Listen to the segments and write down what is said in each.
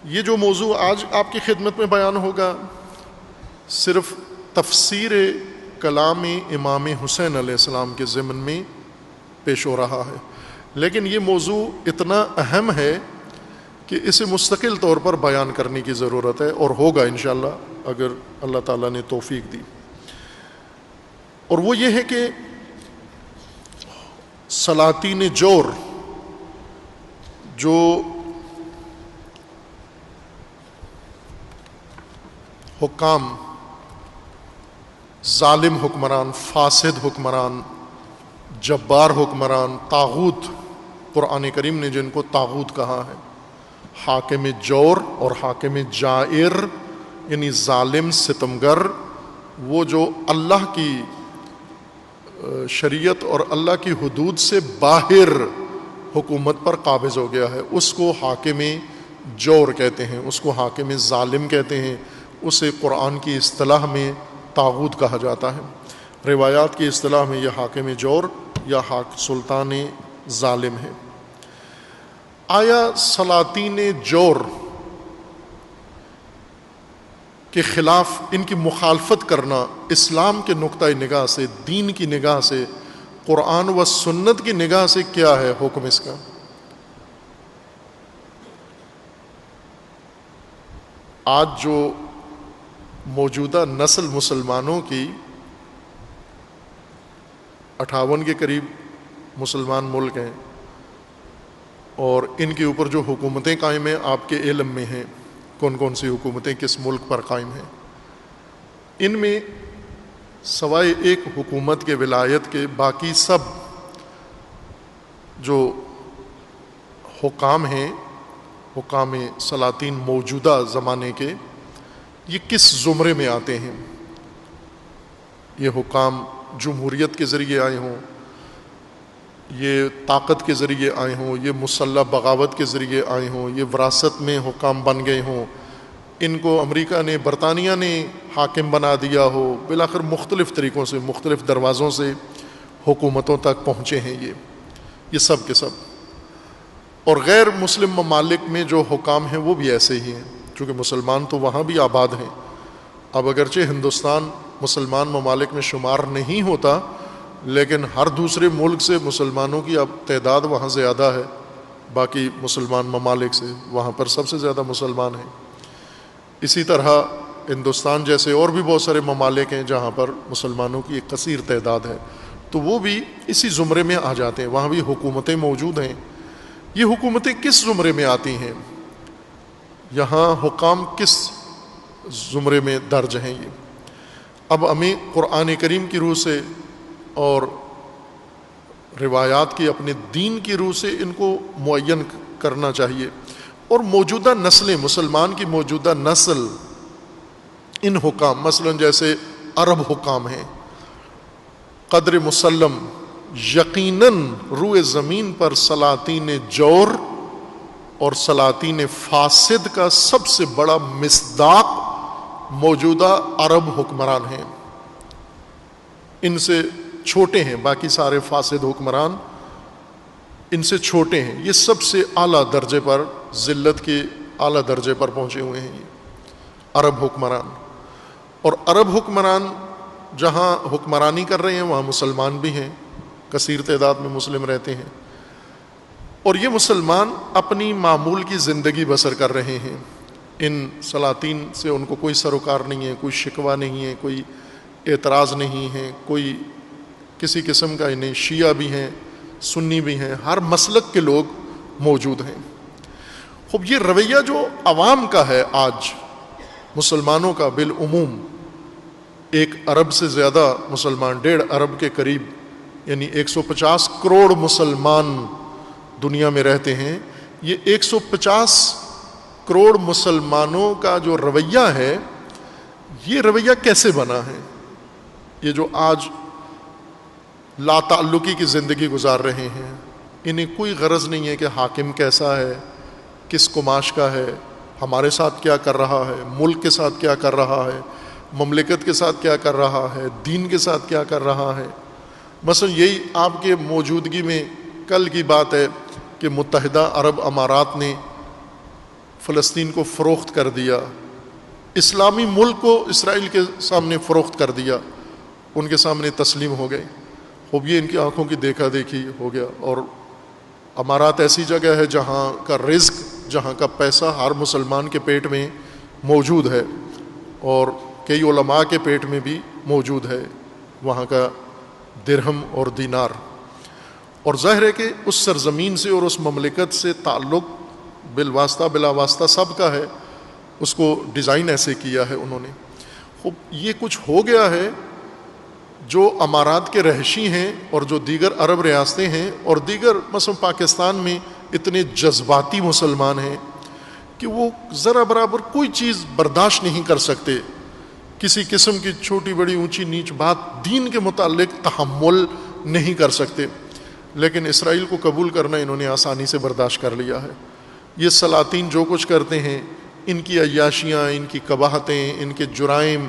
یہ جو موضوع آج آپ کی خدمت میں بیان ہوگا صرف تفسیر کلام امام حسین علیہ السلام کے ضمن میں پیش ہو رہا ہے، لیکن یہ موضوع اتنا اہم ہے کہ اسے مستقل طور پر بیان کرنے کی ضرورت ہے، اور ہوگا انشاءاللہ اگر اللہ تعالیٰ نے توفیق دی۔ اور وہ یہ ہے کہ سلاطین جور جو حکام، ظالم حکمران، فاسد حکمران، جبار حکمران، طاغوت، قرآن کریم نے جن کو طاغوت کہا ہے، حاکم جور اور حاکم جائر یعنی ظالم ستمگر، وہ جو اللہ کی شریعت اور اللہ کی حدود سے باہر حکومت پر قابض ہو گیا ہے، اس کو حاکم جور کہتے ہیں، اس کو حاکم ظالم کہتے ہیں، اسے قرآن کی اصطلاح میں طاغوت کہا جاتا ہے، روایات کی اصطلاح میں یہ حاکم جور یا سلطان ظالم ہے۔ آیا سلاطین جور کے خلاف ان کی مخالفت کرنا اسلام کے نقطہ نگاہ سے، دین کی نگاہ سے، قرآن و سنت کی نگاہ سے کیا ہے حکم اس کا؟ آج جو موجودہ نسل مسلمانوں کی 58 کے قریب مسلمان ملک ہیں، اور ان کے اوپر جو حکومتیں قائم ہیں آپ کے علم میں ہیں کون کون سی حکومتیں کس ملک پر قائم ہیں۔ ان میں سوائے ایک حکومت کے ولایت کے باقی سب جو حکام ہیں، حکام سلاطین موجودہ زمانے کے، یہ کس زمرے میں آتے ہیں؟ یہ حکام جمہوریت کے ذریعے آئے ہوں، یہ طاقت کے ذریعے آئے ہوں، یہ مسلح بغاوت کے ذریعے آئے ہوں، یہ وراثت میں حکام بن گئے ہوں، ان کو امریکہ نے، برطانیہ نے حاکم بنا دیا ہو، بالآخر مختلف طریقوں سے، مختلف دروازوں سے حکومتوں تک پہنچے ہیں یہ سب کے سب۔ اور غیر مسلم ممالک میں جو حکام ہیں وہ بھی ایسے ہی ہیں، چونکہ مسلمان تو وہاں بھی آباد ہیں۔ اب اگرچہ ہندوستان مسلمان ممالک میں شمار نہیں ہوتا، لیکن ہر دوسرے ملک سے مسلمانوں کی اب تعداد وہاں زیادہ ہے، باقی مسلمان ممالک سے، وہاں پر سب سے زیادہ مسلمان ہیں۔ اسی طرح ہندوستان جیسے اور بھی بہت سارے ممالک ہیں جہاں پر مسلمانوں کی ایک کثیر تعداد ہے، تو وہ بھی اسی زمرے میں آ جاتے ہیں، وہاں بھی حکومتیں موجود ہیں۔ یہ حکومتیں کس زمرے میں آتی ہیں؟ یہاں حکام کس زمرے میں درج ہیں؟ یہ اب ہمیں قرآن کریم کی روح سے اور روایات کی، اپنے دین کی روح سے ان کو معین کرنا چاہیے، اور موجودہ نسلیں، مسلمان کی موجودہ نسل ان حکام، مثلا جیسے عرب حکام ہیں، قدر مسلم یقیناً روئے زمین پر سلاطین جور اور سلاطین فاسد کا سب سے بڑا مصداق موجودہ عرب حکمران ہیں۔ ان سے چھوٹے ہیں باقی سارے فاسد حکمران، ان سے چھوٹے ہیں، یہ سب سے اعلیٰ درجے پر، ذلت کے اعلیٰ درجے پر پہنچے ہوئے ہیں یہ عرب حکمران۔ اور عرب حکمران جہاں حکمرانی کر رہے ہیں وہاں مسلمان بھی ہیں، کثیر تعداد میں مسلم رہتے ہیں، اور یہ مسلمان اپنی معمول کی زندگی بسر کر رہے ہیں۔ ان سلاطین سے ان کو کوئی سروکار نہیں ہے، کوئی شکوہ نہیں ہے، کوئی اعتراض نہیں ہے، کوئی کسی قسم کا، انہیں شیعہ بھی ہیں، سنی بھی ہیں، ہر مسلک کے لوگ موجود ہیں۔ خوب یہ رویہ جو عوام کا ہے آج، مسلمانوں کا بالعموم، 1 ارب سے زیادہ مسلمان، 1.5 ارب کے قریب، یعنی 150 کروڑ مسلمان دنیا میں رہتے ہیں۔ یہ 150 کروڑ مسلمانوں کا جو رویہ ہے، یہ رویہ کیسے بنا ہے؟ یہ جو آج لا تعلقی کی زندگی گزار رہے ہیں، انہیں کوئی غرض نہیں ہے کہ حاکم کیسا ہے، کس قماش کا ہے، ہمارے ساتھ کیا کر رہا ہے، ملک کے ساتھ کیا کر رہا ہے، مملکت کے ساتھ کیا کر رہا ہے، دین کے ساتھ کیا کر رہا ہے۔ مثلا یہی آپ کے موجودگی میں کل کی بات ہے کہ متحدہ عرب امارات نے فلسطین کو فروخت کر دیا، اسلامی ملک کو اسرائیل کے سامنے فروخت کر دیا، ان کے سامنے تسلیم ہو گئے. اب یہ ان کی آنکھوں کی دیکھا دیکھی ہو گیا. اور امارات ایسی جگہ ہے جہاں کا رزق، جہاں کا پیسہ ہر مسلمان کے پیٹ میں موجود ہے، اور کئی علماء کے پیٹ میں بھی موجود ہے وہاں کا درہم اور دینار. اور ظاہر ہے کہ اس سرزمین سے اور اس مملکت سے تعلق بالواسطہ بلا واسطہ سب کا ہے. اس کو ڈیزائن ایسے کیا ہے انہوں نے. خوب یہ کچھ ہو گیا ہے. جو امارات کے رہائشی ہیں اور جو دیگر عرب ریاستیں ہیں اور دیگر مثلا پاکستان میں اتنے جذباتی مسلمان ہیں کہ وہ ذرا برابر کوئی چیز برداشت نہیں کر سکتے، کسی قسم کی چھوٹی بڑی اونچی نیچ بات دین کے متعلق تحمل نہیں کر سکتے. لیکن اسرائیل کو قبول کرنا انہوں نے آسانی سے برداشت کر لیا ہے. یہ سلاطین جو کچھ کرتے ہیں، ان کی عیاشیاں، ان کی قباحتیں، ان کے جرائم،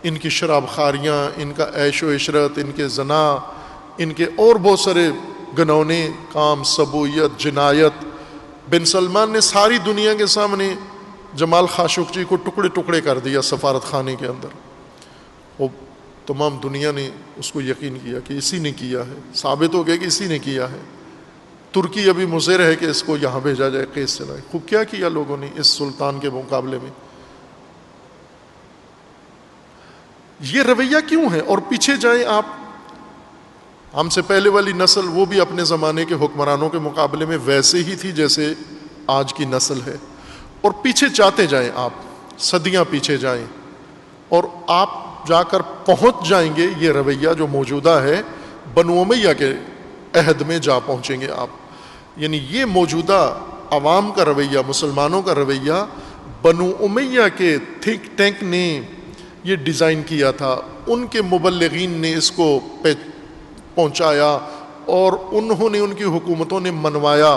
ان کی شراب خاریاں، ان کا عیش و عشرت، ان کے زنا، ان کے اور بہت سارے گنونے کام، سبویت، جنایت. بن سلمان نے ساری دنیا کے سامنے جمال خاشقجی کو ٹکڑے ٹکڑے کر دیا سفارت خانے کے اندر. وہ تمام دنیا نے اس کو یقین کیا کہ اسی نے کیا ہے، ثابت ہو گیا کہ اسی نے کیا ہے. ترکی ابھی مصر ہے کہ اس کو یہاں بھیجا جائے، کیس چلائے. خوب کیا کیا لوگوں نے اس سلطان کے مقابلے میں. یہ رویہ کیوں ہے؟ اور پیچھے جائیں آپ، ہم سے پہلے والی نسل وہ بھی اپنے زمانے کے حکمرانوں کے مقابلے میں ویسے ہی تھی جیسے آج کی نسل ہے. اور پیچھے جاتے جائیں آپ، صدیاں پیچھے جائیں، اور آپ جا کر پہنچ جائیں گے یہ رویہ جو موجودہ ہے بنو امیہ کے عہد میں جا پہنچیں گے آپ. یعنی یہ موجودہ عوام کا رویہ، مسلمانوں کا رویہ بنو امیہ کے تھنک ٹینک نے یہ ڈیزائن کیا تھا. ان کے مبلغین نے اس کو پہنچایا اور انہوں نے، ان کی حکومتوں نے منوایا،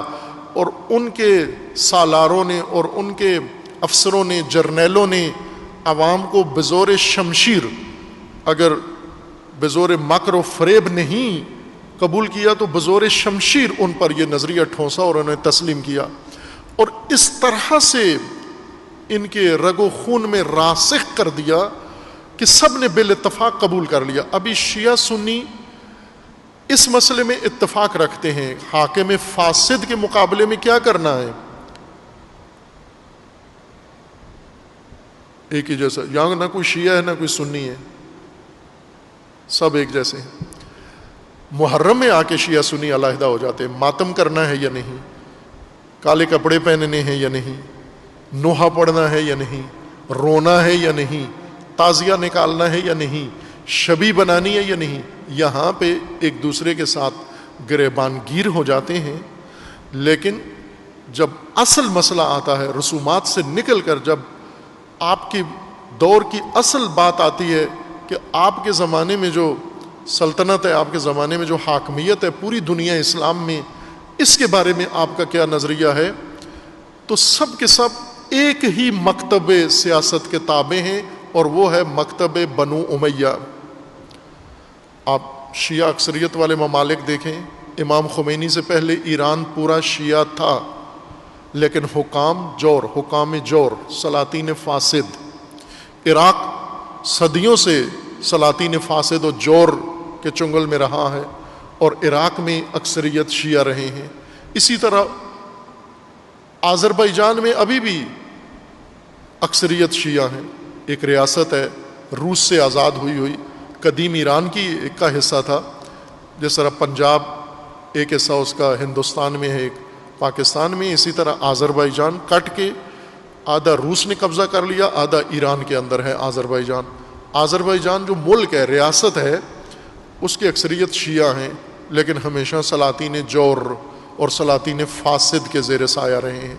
اور ان کے سالاروں نے اور ان کے افسروں نے، جرنیلوں نے عوام کو بزور شمشیر، اگر بزور مکر و فریب نہیں قبول کیا تو بزور شمشیر ان پر یہ نظریہ ٹھونسا اور انہیں تسلیم کیا. اور اس طرح سے ان کے رگ و خون میں راسخ کر دیا کہ سب نے بالاتفاق قبول کر لیا. ابھی شیعہ سنی اس مسئلے میں اتفاق رکھتے ہیں، حاکم فاسد کے مقابلے میں کیا کرنا ہے. ایک ہی جیسا، یہاں نہ کوئی شیعہ ہے نہ کوئی سنی ہے، سب ایک جیسے ہیں. محرم میں آ کے شیعہ سنی علیحدہ ہو جاتے ہیں. ماتم کرنا ہے یا نہیں، کالے کپڑے پہننے ہیں یا نہیں، نوحہ پڑھنا ہے یا نہیں، رونا ہے یا نہیں، تعزیہ نکالنا ہے یا نہیں، شبی بنانی ہے یا نہیں. یہاں پہ ایک دوسرے کے ساتھ گریبان گیر ہو جاتے ہیں. لیکن جب اصل مسئلہ آتا ہے، رسومات سے نکل کر جب آپ کی دور کی اصل بات آتی ہے کہ آپ کے زمانے میں جو سلطنت ہے، آپ کے زمانے میں جو حاکمیت ہے پوری دنیا اسلام میں، اس کے بارے میں آپ کا کیا نظریہ ہے، تو سب کے سب ایک ہی مکتب سیاست کے تابع ہیں، اور وہ ہے مکتب بنو امیہ. آپ شیعہ اکثریت والے ممالک دیکھیں، امام خمینی سے پہلے ایران پورا شیعہ تھا، لیکن حکام جور، سلاطین فاسد. عراق صدیوں سے سلاطین فاسد و جور کے چنگل میں رہا ہے، اور عراق میں اکثریت شیعہ رہے ہیں. اسی طرح آذربائیجان میں ابھی بھی اکثریت شیعہ ہیں. ایک ریاست ہے روس سے آزاد ہوئی قدیم ایران کی ایک کا حصہ تھا، جس طرح پنجاب ایک حصہ اس کا ہندوستان میں ہے، ایک پاکستان میں. اسی طرح آذربائیجان کٹ کے آدھا روس نے قبضہ کر لیا، آدھا ایران کے اندر ہے آذربائیجان. آذربائیجان جو ملک ہے، ریاست ہے، اس کی اکثریت شیعہ ہیں، لیکن ہمیشہ سلاطین جور اور سلاطین فاسد کے زیر سایہ رہے ہیں.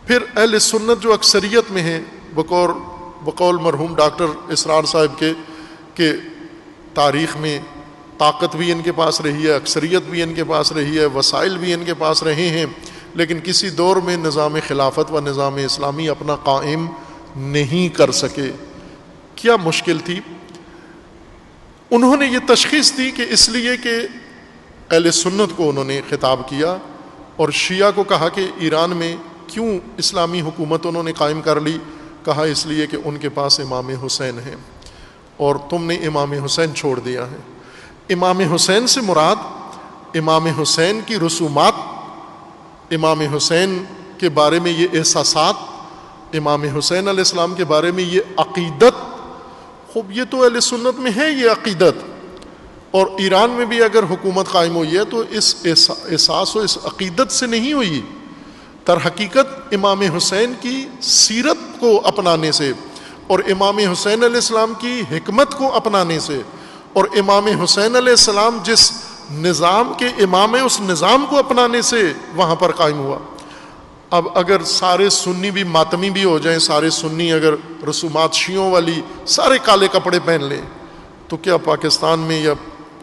پھر اہل سنت جو اکثریت میں ہیں، بقول مرحوم ڈاکٹر اسرار صاحب کے کہ تاریخ میں طاقت بھی ان کے پاس رہی ہے، اکثریت بھی ان کے پاس رہی ہے، وسائل بھی ان کے پاس رہے ہیں، لیکن کسی دور میں نظام خلافت و نظام اسلامی اپنا قائم نہیں کر سکے. کیا مشکل تھی؟ انہوں نے یہ تشخیص دی کہ اس لیے کہ اہل سنت کو انہوں نے خطاب کیا اور شیعہ کو کہا کہ ایران میں کیوں اسلامی حکومت انہوں نے قائم کر لی؟ کہا اس لیے کہ ان کے پاس امام حسین ہیں اور تم نے امام حسین چھوڑ دیا ہے۔ امام حسین سے مراد امام حسین کی رسومات، امام حسین کے بارے میں یہ احساسات، امام حسین علیہ السلام کے بارے میں یہ عقیدت۔ خوب یہ تو اہل سنت میں ہے یہ عقیدت، اور ایران میں بھی اگر حکومت قائم ہوئی ہے تو اس احساس و اس عقیدت سے نہیں ہوئی، در حقیقت امام حسین کی سیرت کو اپنانے سے اور امام حسین علیہ السلام کی حکمت کو اپنانے سے، اور امام حسین علیہ السلام جس نظام کے امام ہے اس نظام کو اپنانے سے وہاں پر قائم ہوا۔ اب اگر سارے سنی بھی ماتمی بھی ہو جائیں، سارے سنی اگر رسومات شیعوں والی سارے کالے کپڑے پہن لیں، تو کیا پاکستان میں یا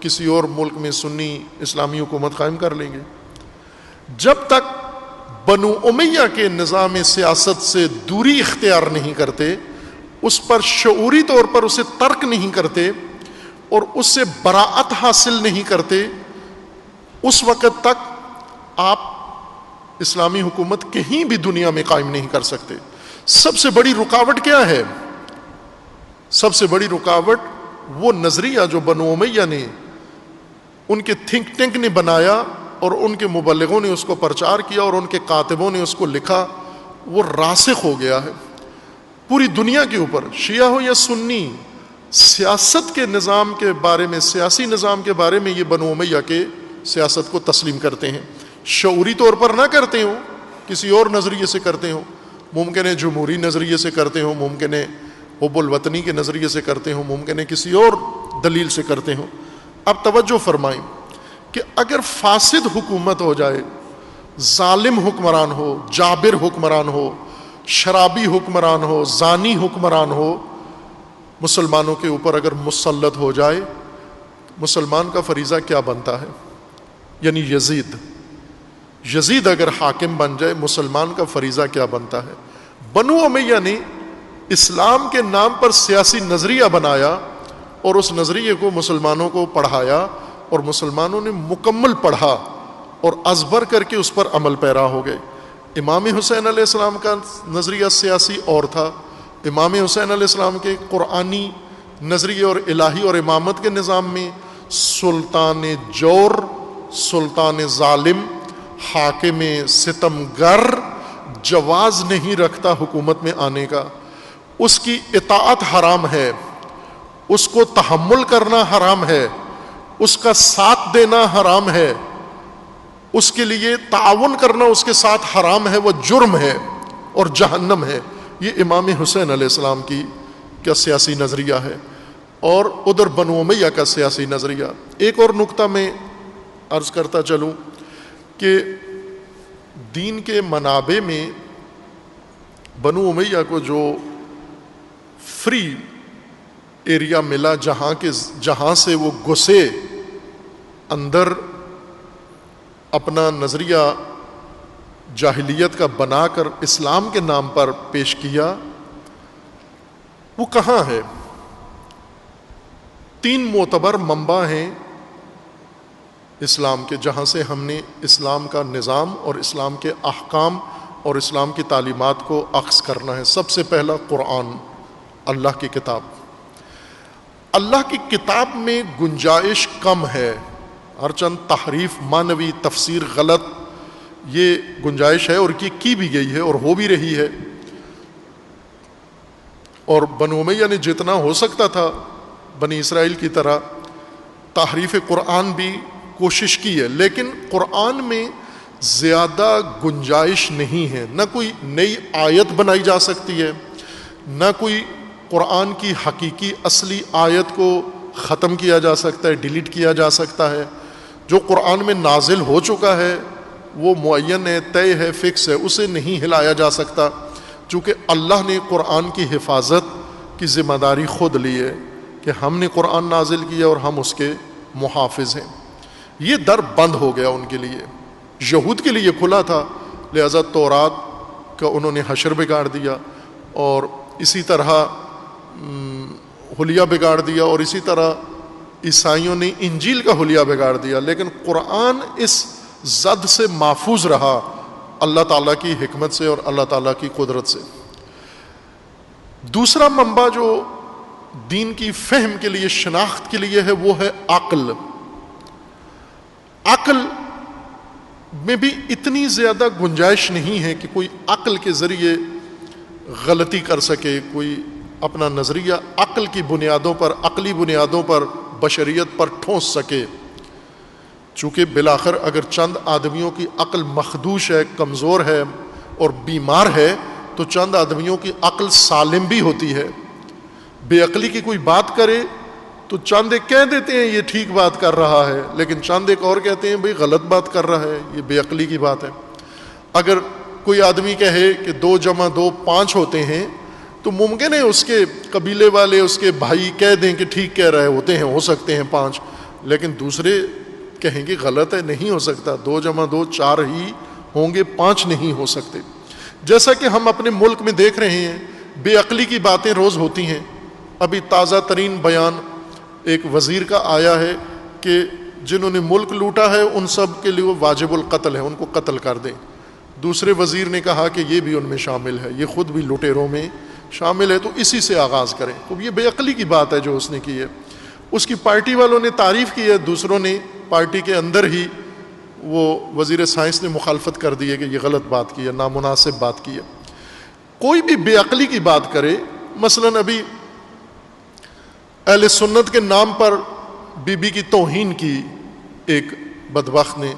کسی اور ملک میں سنی اسلامی حکومت قائم کر لیں گے؟ جب تک بنو امیہ کے نظام سیاست سے دوری اختیار نہیں کرتے، اس پر شعوری طور پر اسے ترک نہیں کرتے اور اس سے براعت حاصل نہیں کرتے، اس وقت تک آپ اسلامی حکومت کہیں بھی دنیا میں قائم نہیں کر سکتے۔ سب سے بڑی رکاوٹ کیا ہے؟ سب سے بڑی رکاوٹ وہ نظریہ جو بنو امیہ نے، ان کے تھنک ٹینک نے بنایا اور ان کے مبلغوں نے اس کو پرچار کیا اور ان کے کاتبوں نے اس کو لکھا، وہ راسخ ہو گیا ہے پوری دنیا کے اوپر، شیعہ ہو یا سنی۔ سیاست کے نظام کے بارے میں، سیاسی نظام کے بارے میں یہ بنو امیہ کے سیاست کو تسلیم کرتے ہیں، شعوری طور پر نہ کرتے ہوں، کسی اور نظریے سے کرتے ہوں، ممکن ہے جمہوری نظریے سے کرتے ہوں، ممکن ہے حب الوطنی کے نظریے سے کرتے ہوں، ممکن ہے کسی اور دلیل سے کرتے ہوں۔ اب توجہ فرمائیں کہ اگر فاسد حکومت ہو جائے، ظالم حکمران ہو، جابر حکمران ہو، شرابی حکمران ہو، زانی حکمران ہو، مسلمانوں کے اوپر اگر مسلط ہو جائے، مسلمان کا فریضہ کیا بنتا ہے؟ یعنی یزید اگر حاکم بن جائے، مسلمان کا فریضہ کیا بنتا ہے؟ بنو امیہ نے اسلام کے نام پر سیاسی نظریہ بنایا اور اس نظریے کو مسلمانوں کو پڑھایا، اور مسلمانوں نے مکمل پڑھا اور ازبر کر کے اس پر عمل پیرا ہو گئے۔ امام حسین علیہ السلام کا نظریہ سیاسی اور تھا، امام حسین علیہ السلام کے قرآنی نظریے اور الہی اور امامت کے نظام میں سلطان جور، سلطان ظالم، حاکم ستمگر جواز نہیں رکھتا حکومت میں آنے کا، اس کی اطاعت حرام ہے، اس کو تحمل کرنا حرام ہے، اس کا ساتھ دینا حرام ہے، اس کے لیے تعاون کرنا اس کے ساتھ حرام ہے، وہ جرم ہے اور جہنم ہے۔ یہ امام حسین علیہ السلام کی کیا سیاسی نظریہ ہے، اور ادھر بنو امیہ کا سیاسی نظریہ۔ ایک اور نقطہ میں عرض کرتا چلوں کہ دین کے منابع میں بنو امیہ کو جو فری ایریا ملا، جہاں سے وہ گھسے اندر اپنا نظریہ جاہلیت کا بنا کر اسلام کے نام پر پیش کیا، وہ کہاں ہے؟ 3 معتبر منبع ہیں اسلام کے جہاں سے ہم نے اسلام کا نظام اور اسلام کے احکام اور اسلام کی تعلیمات کو اخذ کرنا ہے۔ سب سے پہلا قرآن، اللہ کی کتاب۔ اللہ کی کتاب میں گنجائش کم ہے، ہر چند تحریف، معنوی تفسیر غلط، یہ گنجائش ہے اور یہ کی بھی گئی ہے اور ہو بھی رہی ہے، اور بنو امیہ نے جتنا ہو سکتا تھا بنی اسرائیل کی طرح تحریف قرآن بھی کوشش کی ہے، لیکن قرآن میں زیادہ گنجائش نہیں ہے، نہ کوئی نئی آیت بنائی جا سکتی ہے، نہ کوئی قرآن کی حقیقی اصلی آیت کو ختم کیا جا سکتا ہے، ڈیلیٹ کیا جا سکتا ہے۔ جو قرآن میں نازل ہو چکا ہے وہ معین ہے، طے ہے، فکس ہے، اسے نہیں ہلایا جا سکتا، چونکہ اللہ نے قرآن کی حفاظت کی ذمہ داری خود لی ہے کہ ہم نے قرآن نازل کیا اور ہم اس کے محافظ ہیں۔ یہ در بند ہو گیا ان کے لیے، یہود کے لیے کھلا تھا، لہذا تورات کا انہوں نے حشر بگاڑ دیا، اور اسی طرح حلیہ بگاڑ دیا، اور اسی طرح عیسائیوں نے انجیل کا حلیہ بگاڑ دیا، لیکن قرآن اس زد سے محفوظ رہا، اللہ تعالیٰ کی حکمت سے اور اللہ تعالیٰ کی قدرت سے۔ دوسرا منبع جو دین کی فہم کے لیے، شناخت کے لیے ہے، وہ ہے عقل۔ عقل میں بھی اتنی زیادہ گنجائش نہیں ہے کہ کوئی عقل کے ذریعے غلطی کر سکے، کوئی اپنا نظریہ عقل کی بنیادوں پر، عقلی بنیادوں پر بشریت پر ٹھونس سکے۔ چونکہ بالآخر اگر چند آدمیوں کی عقل مخدوش ہے، کمزور ہے اور بیمار ہے، تو چند آدمیوں کی عقل سالم بھی ہوتی ہے۔ بے عقلی کی کوئی بات کرے تو چند ایک کہہ دیتے ہیں یہ ٹھیک بات کر رہا ہے، لیکن چند ایک اور کہتے ہیں بھئی غلط بات کر رہا ہے، یہ بے عقلی کی بات ہے۔ اگر کوئی آدمی کہے کہ 2 + 2 5 ہوتے ہیں، تو ممکن ہے اس کے قبیلے والے، اس کے بھائی کہہ دیں کہ ٹھیک کہہ رہے ہوتے ہیں، ہو سکتے ہیں 5، لیکن دوسرے کہیں گے غلط ہے، نہیں ہو سکتا، 2 + 2 4 ہی ہوں گے، 5 نہیں ہو سکتے۔ جیسا کہ ہم اپنے ملک میں دیکھ رہے ہیں، بے عقلی کی باتیں روز ہوتی ہیں۔ ابھی تازہ ترین بیان ایک وزیر کا آیا ہے کہ جنہوں نے ملک لوٹا ہے ان سب کے لیے واجب القتل ہے، ان کو قتل کر دیں۔ دوسرے وزیر نے کہا کہ یہ بھی ان میں شامل ہے، یہ خود بھی لٹیروں میں شامل ہے، تو اسی سے آغاز کریں۔ تو یہ بے عقلی کی بات ہے جو اس نے کی ہے۔ اس کی پارٹی والوں نے تعریف کی ہے، دوسروں نے پارٹی کے اندر ہی وہ وزیر سائنس نے مخالفت کر دی ہے کہ یہ غلط بات کی ہے، نامناسب بات کی ہے۔ کوئی بھی بے عقلی کی بات کرے، مثلا ابھی اہل سنت کے نام پر بی بی کی توہین کی ایک بدبخت نے،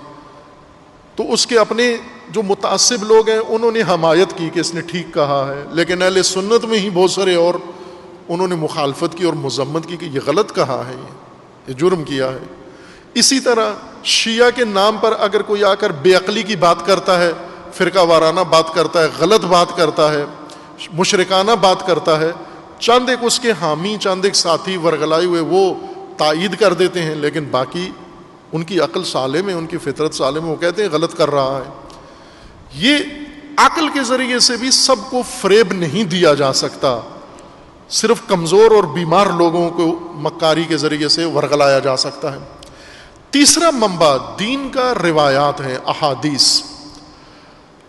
تو اس کے اپنے جو متعصب لوگ ہیں انہوں نے حمایت کی کہ اس نے ٹھیک کہا ہے، لیکن اہل سنت میں ہی بہت سارے اور انہوں نے مخالفت کی اور مذمت کی کہ یہ غلط کہا ہے، یہ جرم کیا ہے۔ اسی طرح شیعہ کے نام پر اگر کوئی آ کر بے عقلی کی بات کرتا ہے، فرقہ وارانہ بات کرتا ہے، غلط بات کرتا ہے، مشرکانہ بات کرتا ہے، چند ایک اس کے حامی، چند ایک ساتھی ورغلائے ہوئے وہ تائید کر دیتے ہیں، لیکن باقی ان کی عقل سالم ہے، ان کی فطرت سالم ہے، وہ کہتے ہیں غلط کر رہا ہے۔ یہ عقل کے ذریعے سے بھی سب کو فریب نہیں دیا جا سکتا، صرف کمزور اور بیمار لوگوں کو مکاری کے ذریعے سے ورغلایا جا سکتا ہے۔ تیسرا منبع دین کا روایات ہیں، احادیث۔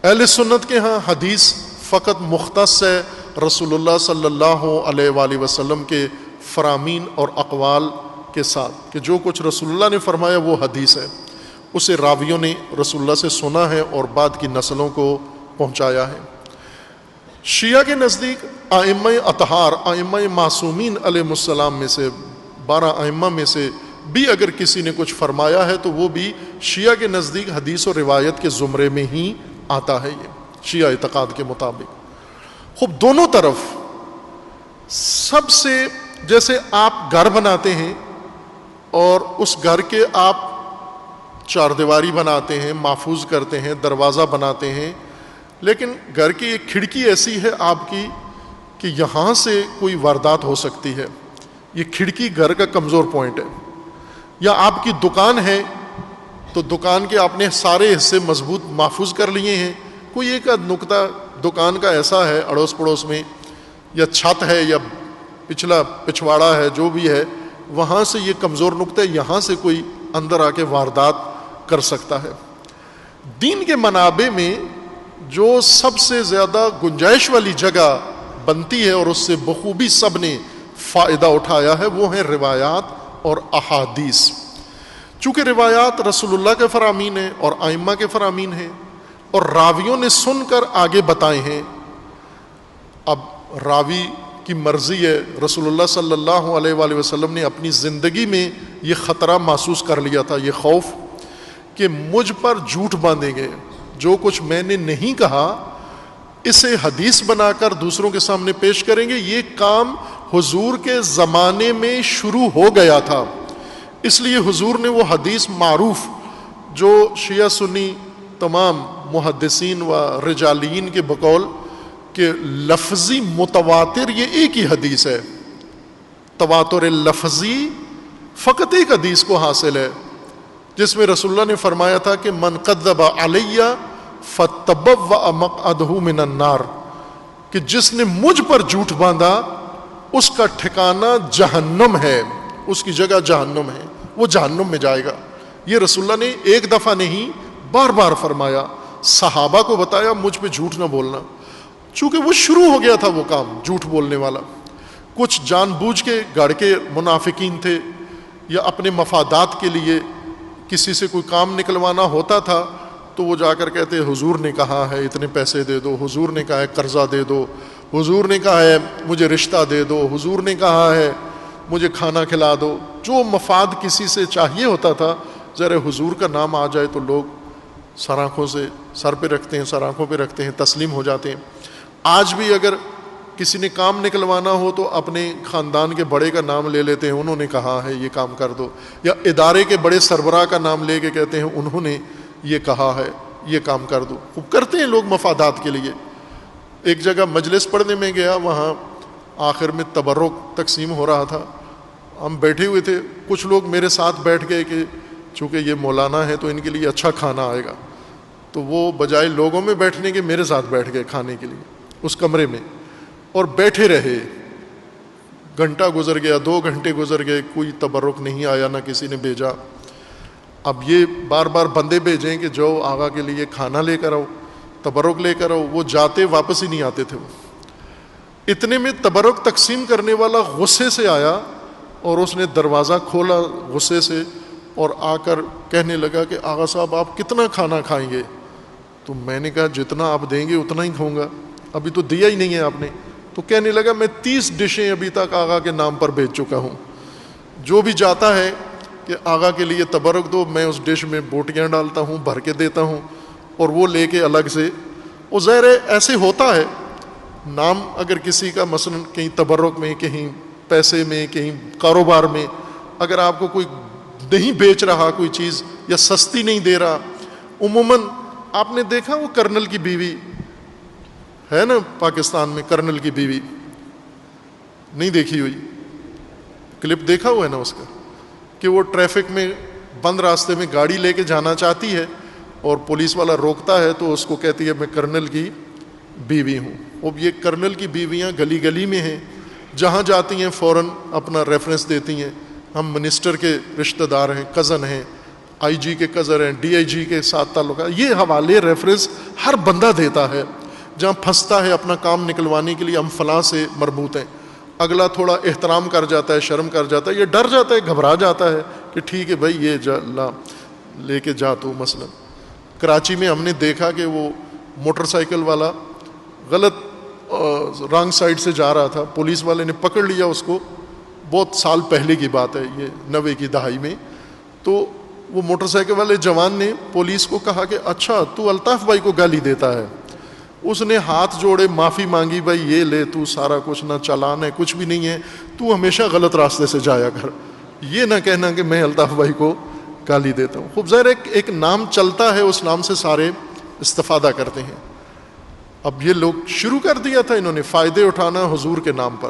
اہل سنت کے ہاں حدیث فقط مختص ہے رسول اللہ صلی اللہ علیہ وآلہ وسلم کے فرامین اور اقوال کے ساتھ، کہ جو کچھ رسول اللہ نے فرمایا وہ حدیث ہے، اسے راویوں نے رسول اللہ سے سنا ہے اور بعد کی نسلوں کو پہنچایا ہے۔ شیعہ کے نزدیک ائمہ اطہار، ائمہ معصومین علیہ السلام میں سے 12 ائمہ میں سے بھی اگر کسی نے کچھ فرمایا ہے تو وہ بھی شیعہ کے نزدیک حدیث و روایت کے زمرے میں ہی آتا ہے، یہ شیعہ اعتقاد کے مطابق۔ خوب دونوں طرف سب سے، جیسے آپ گھر بناتے ہیں اور اس گھر کے آپ چار دیواری بناتے ہیں، محفوظ کرتے ہیں، دروازہ بناتے ہیں، لیکن گھر کی ایک کھڑکی ایسی ہے آپ کی کہ یہاں سے کوئی واردات ہو سکتی ہے، یہ کھڑکی گھر کا کمزور پوائنٹ ہے۔ یا آپ کی دکان ہے تو دکان کے آپ نے سارے حصے مضبوط محفوظ کر لیے ہیں، کوئی ایک نقطہ دکان کا ایسا ہے اڑوس پڑوس میں، یا چھت ہے یا پچھلا پچھواڑا ہے، جو بھی ہے، وہاں سے یہ کمزور نقطہ ہے، یہاں سے کوئی اندر آ کے واردات کر سکتا ہے۔ دین کے منابع میں جو سب سے زیادہ گنجائش والی جگہ بنتی ہے اور اس سے بخوبی سب نے فائدہ اٹھایا ہے، وہ ہیں روایات اور احادیث۔ چونکہ روایات رسول اللہ کے فرامین ہیں اور ائمہ کے فرامین ہیں، اور راویوں نے سن کر آگے بتائے ہیں۔ اب راوی کی مرضی ہے، رسول اللہ صلی اللہ علیہ وآلہ وسلم نے اپنی زندگی میں یہ خطرہ محسوس کر لیا تھا، یہ خوف کہ مجھ پر جھوٹ باندھیں گے، جو کچھ میں نے نہیں کہا اسے حدیث بنا کر دوسروں کے سامنے پیش کریں گے۔ یہ کام حضور کے زمانے میں شروع ہو گیا تھا، اس لیے حضور نے وہ حدیث معروف جو شیعہ سنی تمام محدثین و رجالین کے بقول کہ لفظی متواتر یہ ایک ہی حدیث ہے، تواتر لفظی فقط ایک حدیث کو حاصل ہے، جس میں رسول اللہ نے فرمایا تھا کہ من کذب علی فتبوأ مقعدہ من النار، کہ جس نے مجھ پر جھوٹ باندھا اس کا ٹھکانہ جہنم ہے، اس کی جگہ جہنم ہے، وہ جہنم میں جائے گا۔ یہ رسول اللہ نے ایک دفعہ نہیں بار بار فرمایا صحابہ کو بتایا مجھ پہ جھوٹ نہ بولنا، چونکہ وہ شروع ہو گیا تھا وہ کام جھوٹ بولنے والا. کچھ جان بوجھ کے گڑ کے منافقین تھے، یا اپنے مفادات کے لیے کسی سے کوئی کام نکلوانا ہوتا تھا تو وہ جا کر کہتے حضور نے کہا ہے اتنے پیسے دے دو، حضور نے کہا ہے قرضہ دے دو، حضور نے کہا ہے مجھے رشتہ دے دو، حضور نے کہا ہے مجھے کھانا کھلا دو. جو مفاد کسی سے چاہیے ہوتا تھا، ذرا حضور کا نام آ جائے تو لوگ سر آنکھوں سے سر پہ رکھتے ہیں، سر آنکھوں پہ رکھتے ہیں، تسلیم ہو جاتے ہیں. آج بھی اگر کسی نے کام نکلوانا ہو تو اپنے خاندان کے بڑے کا نام لے لیتے ہیں، انہوں نے کہا ہے یہ کام کر دو، یا ادارے کے بڑے سربراہ کا نام لے کے کہتے ہیں انہوں نے یہ کہا ہے یہ کام کر دو. خوب کرتے ہیں لوگ مفادات کے لیے. ایک جگہ مجلس پڑھنے میں گیا، وہاں آخر میں تبرک تقسیم ہو رہا تھا. ہم بیٹھے ہوئے تھے، کچھ لوگ میرے ساتھ بیٹھ گئے کہ چونکہ یہ مولانا ہے تو ان کے لیے اچھا کھانا آئے گا، تو وہ بجائے لوگوں میں بیٹھنے کے میرے ساتھ بیٹھ گئے کھانے کے لیے اس کمرے میں، اور بیٹھے رہے. گھنٹہ گزر گیا، 2 گھنٹے گزر گئے، کوئی تبرک نہیں آیا، نہ کسی نے بھیجا. اب یہ بار بار بندے بھیجیں کہ جو آقا کے لیے کھانا لے کر آؤ، تبرک لے کر آؤ، وہ جاتے واپس ہی نہیں آتے تھے. وہ اتنے میں تبرک تقسیم کرنے والا غصے سے آیا اور اس نے دروازہ کھولا غصے سے اور آ کر کہنے لگا کہ آقا صاحب آپ کتنا کھانا کھائیں گے؟ تو میں نے کہا جتنا آپ دیں گے اتنا ہی کھاؤں گا، ابھی تو دیا ہی نہیں ہے آپ نے. تو کہنے لگا میں 30 ڈشیں ابھی تک آقا کے نام پر بھیج چکا ہوں. جو بھی جاتا ہے کہ آقا کے لیے تبرک دو، میں اس ڈش میں بوٹیاں ڈالتا ہوں، بھر کے دیتا ہوں، اور وہ لے کے الگ سے. وہ ظاہر ہے ایسے ہوتا ہے، نام اگر کسی کا مثلا کہیں تبرک میں، کہیں پیسے میں، کہیں کاروبار میں، اگر آپ کو کوئی نہیں بیچ رہا کوئی چیز یا سستی نہیں دے رہا، عموماً آپ نے دیکھا وہ کرنل کی بیوی ہے نا پاکستان میں، کرنل کی بیوی نہیں دیکھی ہوئی، کلپ دیکھا ہوا ہے نا اس کا، کہ وہ ٹریفک میں بند راستے میں گاڑی لے کے جانا چاہتی ہے اور پولیس والا روکتا ہے تو اس کو کہتی ہے میں کرنل کی بیوی ہوں. اب یہ کرنل کی بیویاں گلی گلی میں ہیں، جہاں جاتی ہیں فوراً اپنا ریفرنس دیتی ہیں، ہم منسٹر کے رشتہ دار ہیں، کزن ہیں، آئی جی کے کزن ہیں، ڈی آئی جی کے ساتھ تعلق ہے. یہ حوالے ریفرنس ہر بندہ دیتا ہے جہاں پھنستا ہے اپنا کام نکلوانے کے لیے، ہم فلاں سے مربوط ہیں. اگلا تھوڑا احترام کر جاتا ہے، شرم کر جاتا ہے، یہ ڈر جاتا ہے، گھبرا جاتا ہے کہ ٹھیک ہے بھائی یہ لے کے جا تو. مثلا کراچی میں ہم نے دیکھا کہ وہ موٹر سائیکل والا غلط رانگ سائڈ سے جا رہا تھا، پولیس والے نے پکڑ لیا اس کو، بہت سال پہلے کی بات ہے، یہ 90 کی دہائی میں. تو وہ موٹر سائیکل والے جوان نے پولیس کو کہا کہ اچھا تو الطاف بھائی کو گالی دیتا ہے. اس نے ہاتھ جوڑے معافی مانگی، بھائی یہ لے تو سارا کچھ، نہ چالان ہے کچھ بھی نہیں ہے، تو ہمیشہ غلط راستے سے جایا کر، یہ نہ کہنا کہ میں الطاف بھائی کو گالی دیتا ہوں. خوب ظاہر ایک نام چلتا ہے، اس نام سے سارے استفادہ کرتے ہیں. اب یہ لوگ شروع کر دیا تھا انہوں نے فائدے اٹھانا حضور کے نام پر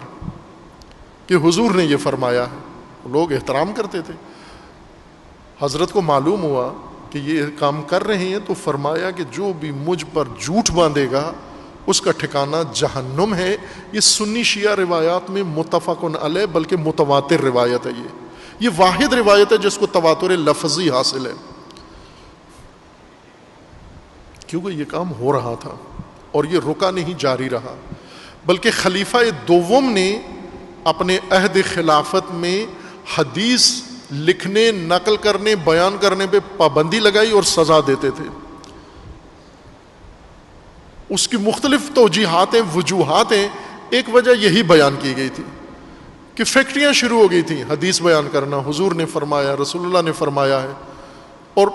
کہ حضور نے یہ فرمایا ہے. لوگ احترام کرتے تھے. حضرت کو معلوم ہوا کہ یہ کام کر رہے ہیں تو فرمایا کہ جو بھی مجھ پر جھوٹ باندھے گا اس کا ٹھکانہ جہنم ہے. یہ سنی شیعہ روایات میں متفق علیہ بلکہ متواتر روایت ہے. یہ واحد روایت ہے جس کو تواتر لفظی حاصل ہے، کیونکہ یہ کام ہو رہا تھا اور یہ رکا نہیں، جاری رہا. بلکہ خلیفہ دوم نے اپنے عہد خلافت میں حدیث لکھنے، نقل کرنے، بیان کرنے پہ پابندی لگائی اور سزا دیتے تھے. اس کی مختلف توجیحات ہیں، وجوہات ہیں. ایک وجہ یہی بیان کی گئی تھی کہ فیکٹریاں شروع ہو گئی تھیں حدیث بیان کرنا، حضور نے فرمایا، رسول اللہ نے فرمایا ہے. اور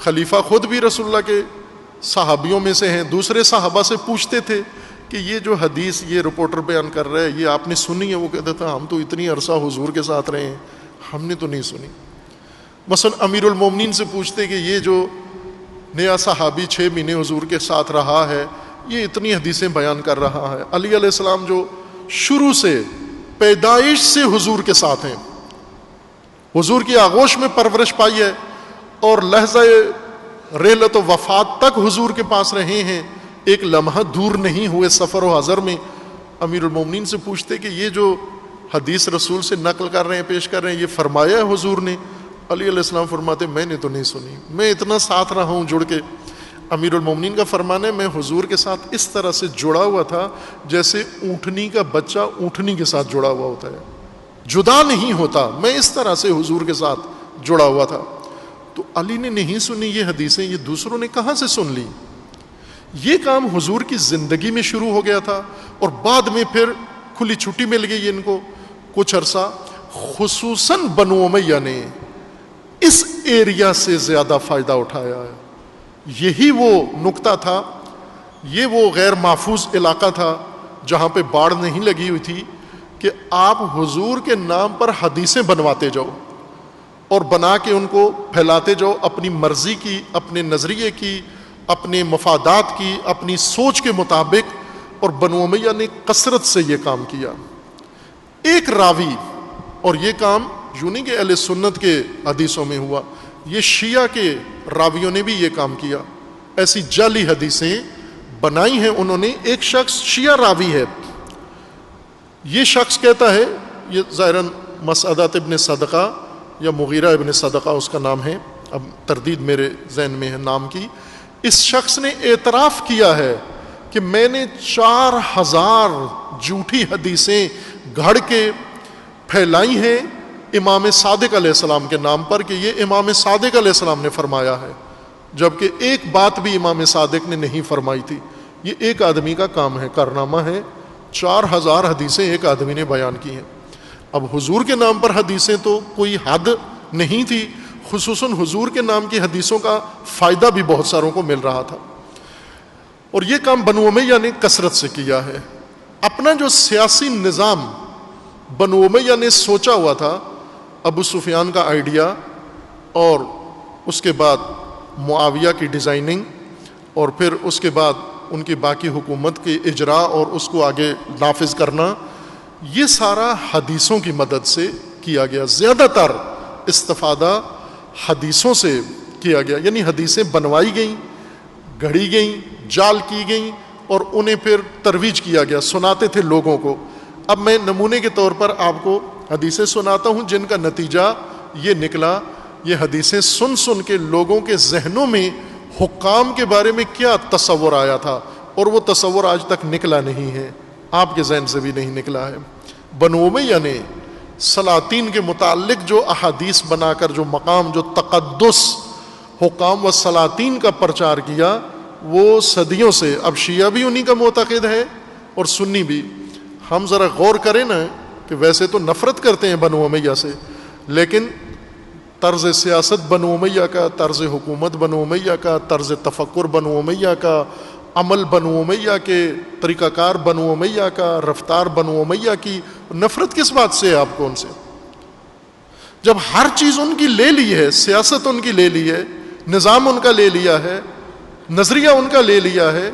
خلیفہ خود بھی رسول اللہ کے صحابیوں میں سے ہیں. دوسرے صحابہ سے پوچھتے تھے کہ یہ جو حدیث یہ رپورٹر بیان کر رہا ہے یہ آپ نے سنی ہے؟ وہ کہتا تھا ہم تو اتنی عرصہ حضور کے ساتھ رہے ہیں، ہم نے تو نہیں سنی. مثلا امیر المومنین سے پوچھتے کہ یہ جو نیا صحابی 6 مہینے حضور کے ساتھ رہا ہے یہ اتنی حدیثیں بیان کر رہا ہے. علی علیہ السلام جو شروع سے پیدائش سے حضور کے ساتھ ہیں، حضور کی آغوش میں پرورش پائی ہے اور لحظہ رحلت و وفات تک حضور کے پاس رہے ہیں، ایک لمحہ دور نہیں ہوئے سفر و حضر میں. امیر المومنین سے پوچھتے کہ یہ جو حدیث رسول سے نقل کر رہے ہیں، پیش کر رہے ہیں، یہ فرمایا ہے حضور نے؟ علی علیہ السلام فرماتے میں نے تو نہیں سنی، میں اتنا ساتھ رہا ہوں جڑ کے. امیر المومنین کا فرمان ہے میں حضور کے ساتھ اس طرح سے جڑا ہوا تھا جیسے اونٹنی کا بچہ اونٹنی کے ساتھ جڑا ہوا ہوتا ہے، جدا نہیں ہوتا، میں اس طرح سے حضور کے ساتھ جڑا ہوا تھا۔ تو علی نے نہیں سنی یہ حدیثیں، یہ دوسروں نے کہاں سے سن لی؟ یہ کام حضور کی زندگی میں شروع ہو گیا تھا، اور بعد میں پھر کھلی چھٹی مل گئی ان کو کچھ عرصہ۔ خصوصاً بنو امیہ نے اس ایریا سے زیادہ فائدہ اٹھایا ہے۔ یہی وہ نقطہ تھا، یہ وہ غیر محفوظ علاقہ تھا جہاں پہ باڑ نہیں لگی ہوئی تھی کہ آپ حضور کے نام پر حدیثیں بنواتے جاؤ اور بنا کے ان کو پھیلاتے جاؤ اپنی مرضی کی، اپنے نظریے کی، اپنے مفادات کی، اپنی سوچ کے مطابق۔ اور بنو امیہ نے کثرت سے یہ کام کیا۔ ایک راوی، اور یہ کام یوں نہیں کہ اہل سنت کے حدیثوں میں ہوا، یہ شیعہ کے راویوں نے بھی یہ کام کیا، ایسی جعلی حدیثیں بنائی ہیں انہوں نے۔ ایک شخص شیعہ راوی ہے، یہ شخص کہتا ہے، یہ ظاہراً مسعدۃ ابن صدقہ یا مغیرہ ابن صدقہ اس کا نام ہے، اب تردید میرے ذہن میں ہے نام کی۔ اس شخص نے اعتراف کیا ہے کہ میں نے 4000 جھوٹی حدیثیں گھڑ کے پھیلائی ہیں امام صادق علیہ السلام کے نام پر کہ یہ امام صادق علیہ السلام نے فرمایا ہے، جبکہ ایک بات بھی امام صادق نے نہیں فرمائی تھی۔ یہ ایک آدمی کا کام ہے، کارنامہ ہے، 4000 حدیثیں ایک آدمی نے بیان کی ہیں۔ اب حضور کے نام پر حدیثیں تو کوئی حد نہیں تھی، خصوصاً حضور کے نام کی حدیثوں کا فائدہ بھی بہت ساروں کو مل رہا تھا، اور یہ کام بنو امیہ نے کثرت سے کیا ہے۔ اپنا جو سیاسی نظام بنو امیہ نے سوچا ہوا تھا، ابو سفیان کا آئیڈیا، اور اس کے بعد معاویہ کی ڈیزائننگ، اور پھر اس کے بعد ان کی باقی حکومت کے اجراء اور اس کو آگے نافذ کرنا، یہ سارا حدیثوں کی مدد سے کیا گیا۔ زیادہ تر استفادہ حدیثوں سے کیا گیا، یعنی حدیثیں بنوائی گئیں، گھڑی گئیں، جال کی گئیں، اور انہیں پھر ترویج کیا گیا، سناتے تھے لوگوں کو۔ اب میں نمونے کے طور پر آپ کو حدیثیں سناتا ہوں جن کا نتیجہ یہ نکلا۔ یہ حدیثیں سن سن کے لوگوں کے ذہنوں میں حکام کے بارے میں کیا تصور آیا تھا، اور وہ تصور آج تک نکلا نہیں ہے، آپ کے ذہن سے بھی نہیں نکلا ہے۔ بنو امیہ نے سلاطین کے متعلق جو احادیث بنا کر جو مقام، جو تقدس حکام و سلاطین کا پرچار کیا، وہ صدیوں سے، اب شیعہ بھی انہی کا معتقد ہے اور سنی بھی۔ ہم ذرا غور کریں نا کہ ویسے تو نفرت کرتے ہیں بنو امیہ سے، لیکن طرز سیاست بنو امیہ کا، طرز حکومت بنو امیہ کا، طرز تفکر بنو امیہ کا، عمل بنو امیہ کے، طریقہ کار بنو امیہ کا، رفتار بنو امیہ کی، نفرت کس بات سے ہے آپ کو ان سے؟ جب ہر چیز ان کی لے لی ہے، سیاست ان کی لے لی ہے، نظام ان کا لے لیا ہے، نظریہ ان کا لے لیا ہے،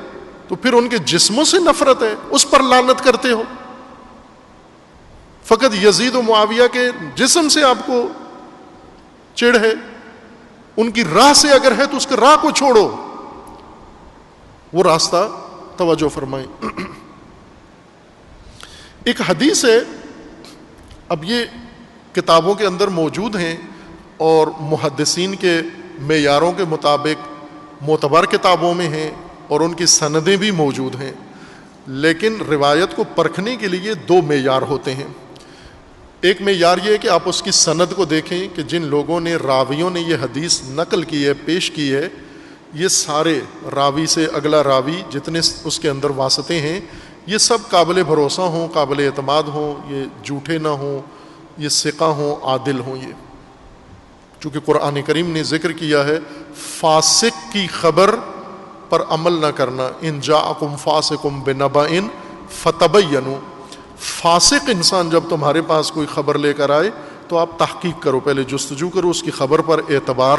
تو پھر ان کے جسموں سے نفرت ہے، اس پر لعنت کرتے ہو۔ فقط یزید و معاویہ کے جسم سے آپ کو چڑ ہے، ان کی راہ سے اگر ہے تو اس کے راہ کو چھوڑو، وہ راستہ توجہ فرمائیں۔ ایک حدیث ہے، اب یہ کتابوں کے اندر موجود ہیں اور محدثین کے معیاروں کے مطابق معتبر کتابوں میں ہیں اور ان کی سندیں بھی موجود ہیں، لیکن روایت کو پرکھنے کے لیے دو معیار ہوتے ہیں۔ ایک معیار یہ ہے کہ آپ اس کی سند کو دیکھیں کہ جن لوگوں نے، راویوں نے یہ حدیث نقل کی ہے، پیش کی ہے، یہ سارے راوی سے اگلا راوی جتنے اس کے اندر واسطے ہیں، یہ سب قابل بھروسہ ہوں، قابل اعتماد ہوں، یہ جھوٹے نہ ہوں، یہ ثقہ ہوں، عادل ہوں۔ یہ چونکہ قرآن کریم نے ذکر کیا ہے فاسق کی خبر پر عمل نہ کرنا، ان جاءکم فاسق بنبأ فتبینوا، فاسق انسان جب تمہارے پاس کوئی خبر لے کر آئے تو آپ تحقیق کرو، پہلے جستجو کرو، اس کی خبر پر اعتبار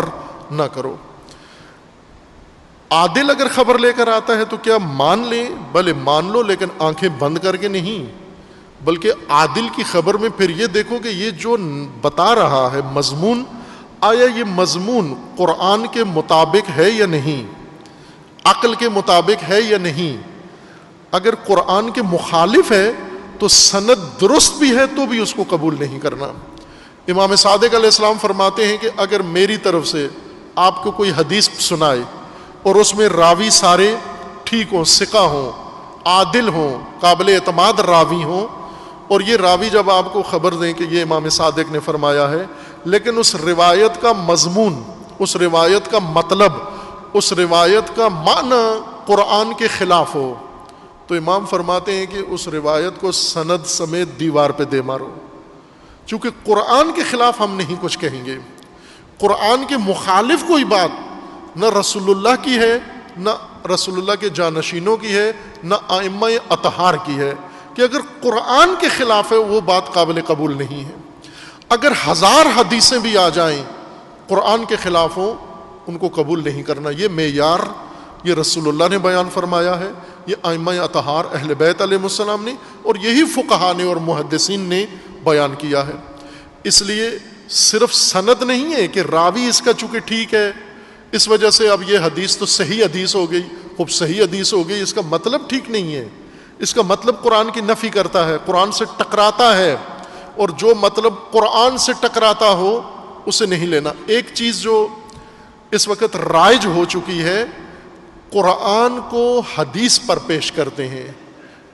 نہ کرو۔ عادل اگر خبر لے کر آتا ہے تو کیا مان لیں؟ بھلے مان لو، لیکن آنکھیں بند کر کے نہیں، بلکہ عادل کی خبر میں پھر یہ دیکھو کہ یہ جو بتا رہا ہے مضمون، آیا یہ مضمون قرآن کے مطابق ہے یا نہیں، عقل کے مطابق ہے یا نہیں۔ اگر قرآن کے مخالف ہے تو سند درست بھی ہے تو بھی اس کو قبول نہیں کرنا۔ امام صادق علیہ السلام فرماتے ہیں کہ اگر میری طرف سے آپ کو کوئی حدیث سنائے اور اس میں راوی سارے ٹھیک ہوں، ثقہ ہوں، عادل ہوں، قابل اعتماد راوی ہوں، اور یہ راوی جب آپ کو خبر دیں کہ یہ امام صادق نے فرمایا ہے، لیکن اس روایت کا مضمون، اس روایت کا مطلب، اس روایت کا معنی قرآن کے خلاف ہو، تو امام فرماتے ہیں کہ اس روایت کو سند سمیت دیوار پہ دے مارو، چونکہ قرآن کے خلاف ہم نہیں کچھ کہیں گے، قرآن کے مخالف کوئی بات نہ رسول اللہ کی ہے، نہ رسول اللہ کے جانشینوں کی ہے، نہ ائمہ اطہار کی ہے، کہ اگر قرآن کے خلاف ہے وہ بات قابل قبول نہیں ہے۔ اگر 1000 حدیثیں بھی آ جائیں قرآن کے خلاف ہوں، ان کو قبول نہیں کرنا۔ یہ معیار یہ رسول اللہ نے بیان فرمایا ہے، یہ ائمہ اطہار اہل بیت علیہ السلام نے، اور یہی فقہا نے اور محدثین نے بیان کیا ہے۔ اس لیے صرف سند نہیں ہے کہ راوی اس کا چونکہ ٹھیک ہے اس وجہ سے اب یہ حدیث تو صحیح حدیث ہو گئی، خوب صحیح حدیث ہو گئی، اس کا مطلب ٹھیک نہیں ہے، اس کا مطلب قرآن کی نفی کرتا ہے، قرآن سے ٹکراتا ہے، اور جو مطلب قرآن سے ٹکراتا ہو اسے نہیں لینا۔ ایک چیز جو اس وقت رائج ہو چکی ہے، قرآن کو حدیث پر پیش کرتے ہیں،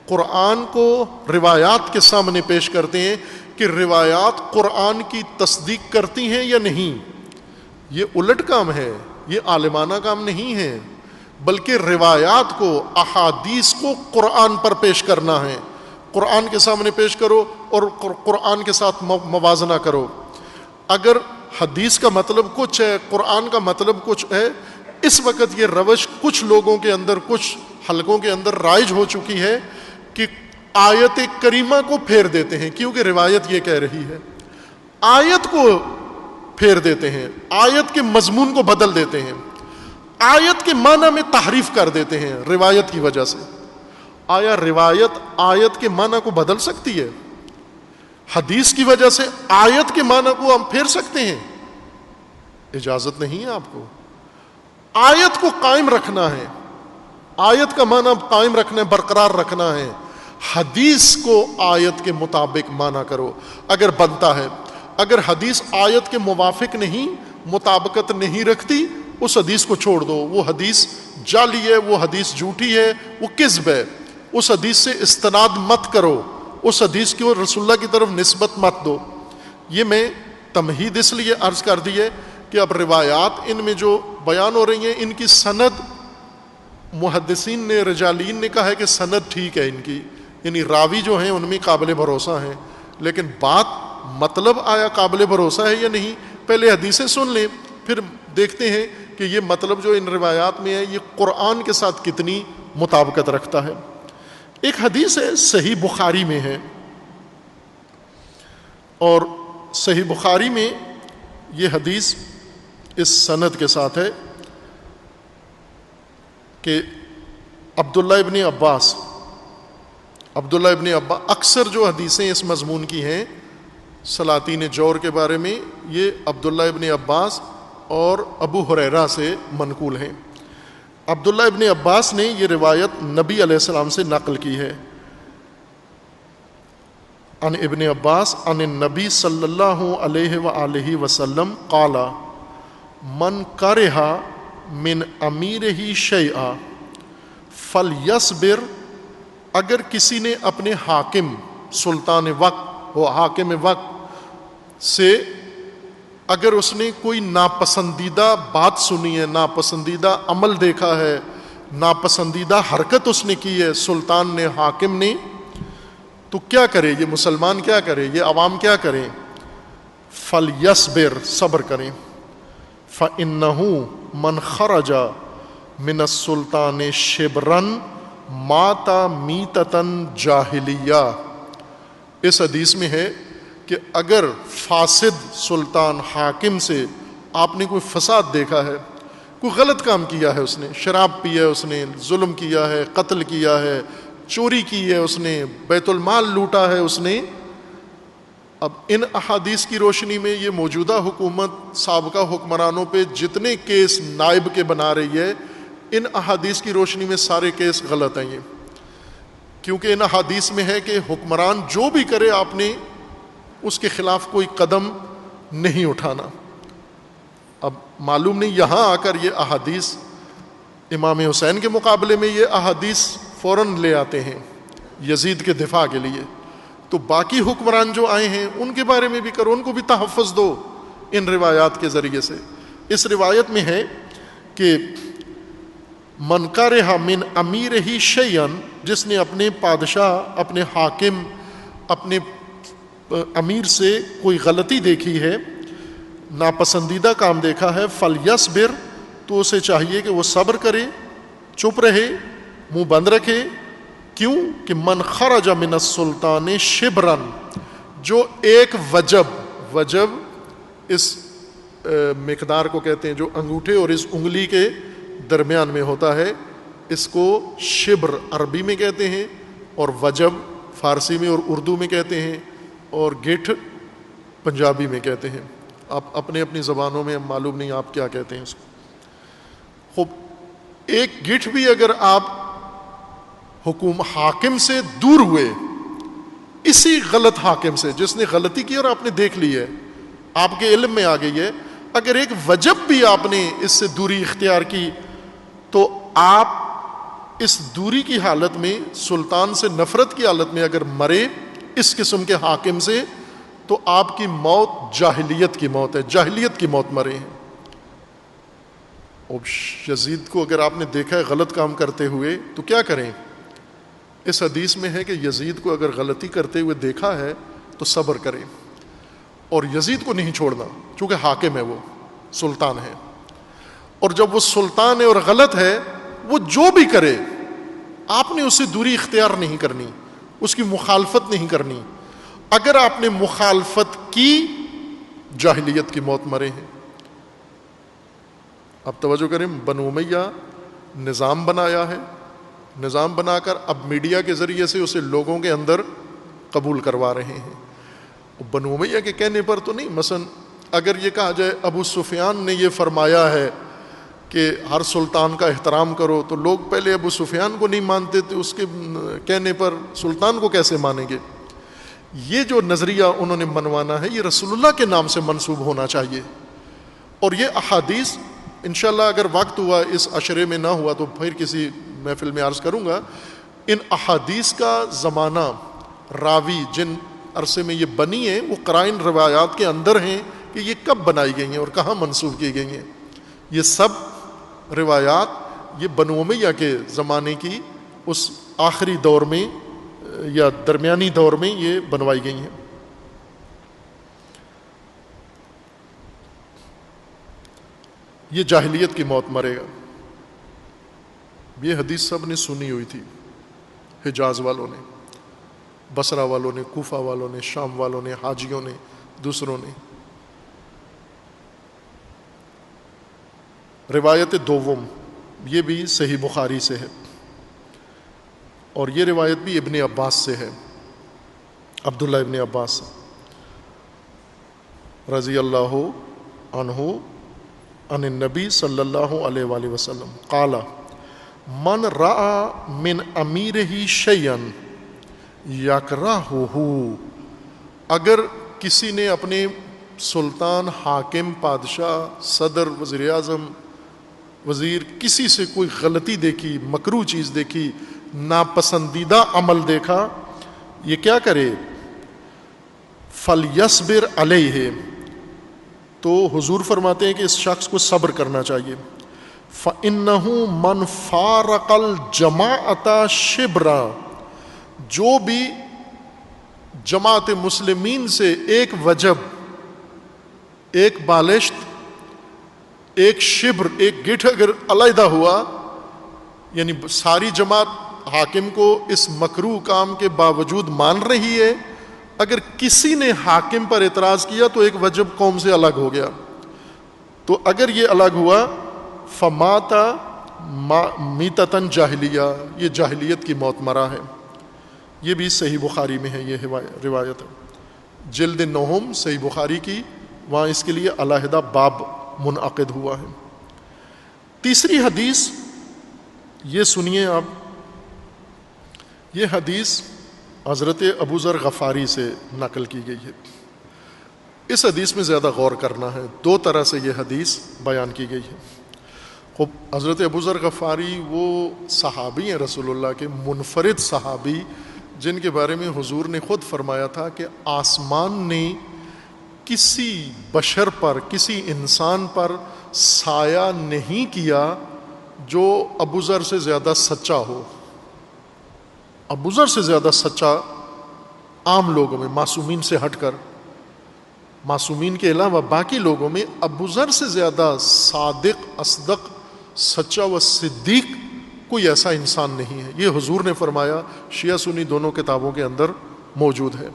قرآن کو روایات کے سامنے پیش کرتے ہیں کہ روایات قرآن کی تصدیق کرتی ہیں یا نہیں۔ یہ الٹ کام ہے، یہ عالمانہ کام نہیں ہے، بلکہ روایات کو، احادیث کو قرآن پر پیش کرنا ہے۔ قرآن کے سامنے پیش کرو اور قرآن کے ساتھ موازنہ کرو۔ اگر حدیث کا مطلب کچھ ہے، قرآن کا مطلب کچھ ہے، اس وقت یہ روش کچھ لوگوں کے اندر، کچھ حلقوں کے اندر رائج ہو چکی ہے کہ آیت کریمہ کو پھیر دیتے ہیں، کیونکہ روایت یہ کہہ رہی ہے، آیت کو پھیر دیتے ہیں، آیت کے مضمون کو بدل دیتے ہیں، آیت کے معنی میں تحریف کر دیتے ہیں روایت کی وجہ سے۔ آیا روایت آیت کے معنی کو بدل سکتی ہے؟ حدیث کی وجہ سے آیت کے معنی کو ہم پھیر سکتے ہیں؟ اجازت نہیں ہے آپ کو۔ آیت کو قائم رکھنا ہے، آیت کا معنی قائم رکھنا ہے، برقرار رکھنا ہے۔ حدیث کو آیت کے مطابق معنی کرو اگر بنتا ہے۔ اگر حدیث آیت کے موافق نہیں، مطابقت نہیں رکھتی، اس حدیث کو چھوڑ دو، وہ حدیث جعلی ہے، وہ حدیث جھوٹی ہے، وہ کذب ہے، اس حدیث سے استناد مت کرو، اس حدیث کی رسول اللہ کی طرف نسبت مت دو۔ یہ میں تمہید اس لیے عرض کر دی ہے کہ اب روایات ان میں جو بیان ہو رہی ہیں، ان کی سند محدثین نے، رجالین نے کہا ہے کہ سند ٹھیک ہے ان کی، یعنی راوی جو ہیں ان میں قابل بھروسہ ہیں، لیکن بات مطلب آیا قابل بھروسہ ہے یا نہیں، پہلے حدیثیں سن لیں، پھر دیکھتے ہیں کہ یہ مطلب جو ان روایات میں ہے یہ قرآن کے ساتھ کتنی مطابقت رکھتا ہے۔ ایک حدیث ہے، صحیح بخاری میں ہے، اور صحیح بخاری میں یہ حدیث اس سند کے ساتھ ہے کہ عبداللہ ابن عباس، اکثر جو حدیثیں اس مضمون کی ہیں سلاطین جور کے بارے میں، یہ عبداللہ ابن عباس اور ابو ہریرہ سے منقول ہیں۔ عبداللہ ابن عباس نے یہ روایت نبی علیہ السلام سے نقل کی ہے۔ عن ابن عباس عن النبی صلی اللہ علیہ وآلہ وسلم قال من کرہ من امیرہ شیئا فلیصبر، اگر کسی نے اپنے حاکم، سلطان وقت و حاکم وقت سے اگر اس نے کوئی ناپسندیدہ بات سنی ہے، ناپسندیدہ عمل دیکھا ہے، ناپسندیدہ حرکت اس نے کی ہے سلطان نے، حاکم نے، تو کیا کرے؟ یہ مسلمان کیا کرے؟ یہ عوام کیا کریں؟ فَلْيَصْبِرْ، صبر کریں۔ فَإِنَّهُ مَنْ خَرَجَ مِنَ السُّلْطَانِ شِبْرًا مَاتَ مِیتَةً جَاہِلِیَّةً۔ اس حدیث میں ہے کہ اگر فاسد سلطان، حاکم سے آپ نے کوئی فساد دیکھا ہے، کوئی غلط کام کیا ہے، اس نے شراب پی ہے، اس نے ظلم کیا ہے، قتل کیا ہے، چوری کی ہے، اس نے بیت المال لوٹا ہے، اس نے، اب ان احادیث کی روشنی میں یہ موجودہ حکومت سابقہ حکمرانوں پہ جتنے کیس نائب کے بنا رہی ہے، ان احادیث کی روشنی میں سارے کیس غلط ہیں یہ، کیونکہ ان احادیث میں ہے کہ حکمران جو بھی کرے آپ نے اس کے خلاف کوئی قدم نہیں اٹھانا۔ اب معلوم نہیں یہاں آ کر یہ احادیث امام حسین کے مقابلے میں یہ احادیث فوراً لے آتے ہیں یزید کے دفاع کے لیے. تو باقی حکمران جو آئے ہیں ان کے بارے میں بھی کرو, ان کو بھی تحفظ دو ان روایات کے ذریعے سے. اس روایت میں ہے کہ من کرہ من امیرہ شیئا, جس نے اپنے بادشاہ, اپنے حاکم, اپنے امیر سے کوئی غلطی دیکھی ہے, ناپسندیدہ کام دیکھا ہے, فلیصبر, تو اسے چاہیے کہ وہ صبر کرے, چپ رہے, منہ بند رکھے. کیوں کہ من خرج من السلطان شبرن, جو ایک وجب اس مقدار کو کہتے ہیں جو انگوٹھے اور اس انگلی کے درمیان میں ہوتا ہے, اس کو شبر عربی میں کہتے ہیں اور وجب فارسی میں اور اردو میں کہتے ہیں, اور گٹھ پنجابی میں کہتے ہیں. آپ اپنے اپنی زبانوں میں معلوم نہیں آپ کیا کہتے ہیں اس کو. خوب, ایک گٹھ بھی اگر آپ حاکم سے دور ہوئے, اسی غلط حاکم سے جس نے غلطی کی اور آپ نے دیکھ لی ہے, آپ کے علم میں آ گئی ہے, اگر ایک وجب بھی آپ نے اس سے دوری اختیار کی تو آپ اس دوری کی حالت میں, سلطان سے نفرت کی حالت میں اگر مرے اس قسم کے حاکم سے, تو آپ کی موت جاہلیت کی موت ہے, جاہلیت کی موت مرے ہیں. اور یزید کو اگر آپ نے دیکھا ہے غلط کام کرتے ہوئے تو کیا کریں؟ اس حدیث میں ہے کہ یزید کو اگر غلطی کرتے ہوئے دیکھا ہے تو صبر کریں, اور یزید کو نہیں چھوڑنا چونکہ حاکم ہے, وہ سلطان ہے, اور جب وہ سلطان ہے اور غلط ہے, وہ جو بھی کرے آپ نے اس سے دوری اختیار نہیں کرنی, اس کی مخالفت نہیں کرنی. اگر آپ نے مخالفت کی جاہلیت کی موت مرے ہیں. اب توجہ کریں, بنو امیہ نظام بنایا ہے, نظام بنا کر اب میڈیا کے ذریعے سے اسے لوگوں کے اندر قبول کروا رہے ہیں. بنو امیہ کے کہنے پر تو نہیں. مثلا اگر یہ کہا جائے ابو سفیان نے یہ فرمایا ہے کہ ہر سلطان کا احترام کرو, تو لوگ پہلے ابو سفیان کو نہیں مانتے تھے, اس کے کہنے پر سلطان کو کیسے مانیں گے؟ یہ جو نظریہ انہوں نے منوانا ہے یہ رسول اللہ کے نام سے منسوب ہونا چاہیے. اور یہ احادیث انشاءاللہ اگر وقت ہوا اس عشرے میں نہ ہوا تو پھر کسی محفل میں عرض کروں گا. ان احادیث کا زمانہ, راوی جن عرصے میں یہ بنی ہیں وہ قرائن روایات کے اندر ہیں کہ یہ کب بنائی گئی ہیں اور کہاں منسوب کی گئی ہیں. یہ سب روایات یہ بنو امیہ کے زمانے کی اس آخری دور میں یا درمیانی دور میں یہ بنوائی گئی ہیں. یہ جاہلیت کی موت مرے گا. یہ حدیث سب نے سنی ہوئی تھی, حجاز والوں نے, بصرہ والوں نے, کوفہ والوں نے, شام والوں نے, حاجیوں نے, دوسروں نے. روایت دوم یہ بھی صحیح بخاری سے ہے, اور یہ روایت بھی ابن عباس سے ہے, عبداللہ ابن عباس رضی اللہ عنہ عن النبی صلی اللہ علیہ وآلہ وسلم قال من رأى من امیرہ شیئا یکرہہ, اگر کسی نے اپنے سلطان, حاکم, بادشاہ, صدر, وزیر اعظم, وزیر, کسی سے کوئی غلطی دیکھی, مکروہ چیز دیکھی, ناپسندیدہ عمل دیکھا, یہ کیا کرے؟ فَلْيَصْبِرْ عَلَيْهِ, تو حضور فرماتے ہیں کہ اس شخص کو صبر کرنا چاہیے. فَإِنَّهُ مَنْ فَارَقَ الْجَمَاعَةَ شِبْرًا, جو بھی جماعت مسلمین سے ایک وجب, ایک بالشت, ایک شبر, ایک گٹھ اگر علیحدہ ہوا, یعنی ساری جماعت حاکم کو اس مکروہ کام کے باوجود مان رہی ہے, اگر کسی نے حاکم پر اعتراض کیا تو ایک وجب قوم سے الگ ہو گیا, تو اگر یہ الگ ہوا فمات میتتن جاہلیہ, یہ جاہلیت کی موت مرا ہے. یہ بھی صحیح بخاری میں ہے, یہ روایت ہے, جلد 9 صحیح بخاری کی, وہاں اس کے لیے علیحدہ باب منعقد ہوا ہے. تیسری حدیث یہ سنیے آپ, یہ حدیث حضرت ابو ذر غفاری سے نقل کی گئی ہے. اس حدیث میں زیادہ غور کرنا ہے, 2 طرح سے یہ حدیث بیان کی گئی ہے. خب حضرت ابو ذر غفاری وہ صحابی ہیں رسول اللہ کے، منفرد صحابی، جن کے بارے میں حضور نے خود فرمایا تھا کہ آسمان نے کسی بشر پر، کسی انسان پر سایہ نہیں کیا جو ابو ذر سے زیادہ سچا ہو. ابو ذر سے زیادہ سچا عام لوگوں میں، معصومین سے ہٹ کر، معصومین کے علاوہ باقی لوگوں میں ابو ذر سے زیادہ صادق، اصدق، سچا و صدیق کوئی ایسا انسان نہیں ہے. یہ حضور نے فرمایا، شیعہ سنی دونوں کتابوں کے اندر موجود ہے.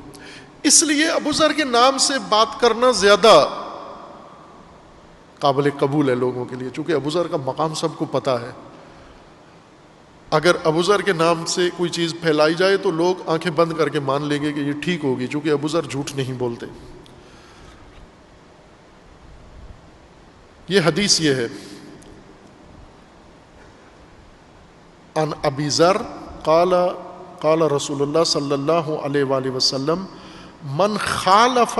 اس لیے ابو ذر کے نام سے بات کرنا زیادہ قابل قبول ہے لوگوں کے لیے، چونکہ ابو ذر کا مقام سب کو پتہ ہے. اگر ابو ذر کے نام سے کوئی چیز پھیلائی جائے تو لوگ آنکھیں بند کر کے مان لیں گے کہ یہ ٹھیک ہوگی، چونکہ ابو ذر جھوٹ نہیں بولتے. یہ حدیث یہ ہے، عن ابی ذر قال قال رسول اللہ صلی اللہ علیہ وآلہ وسلم من خالف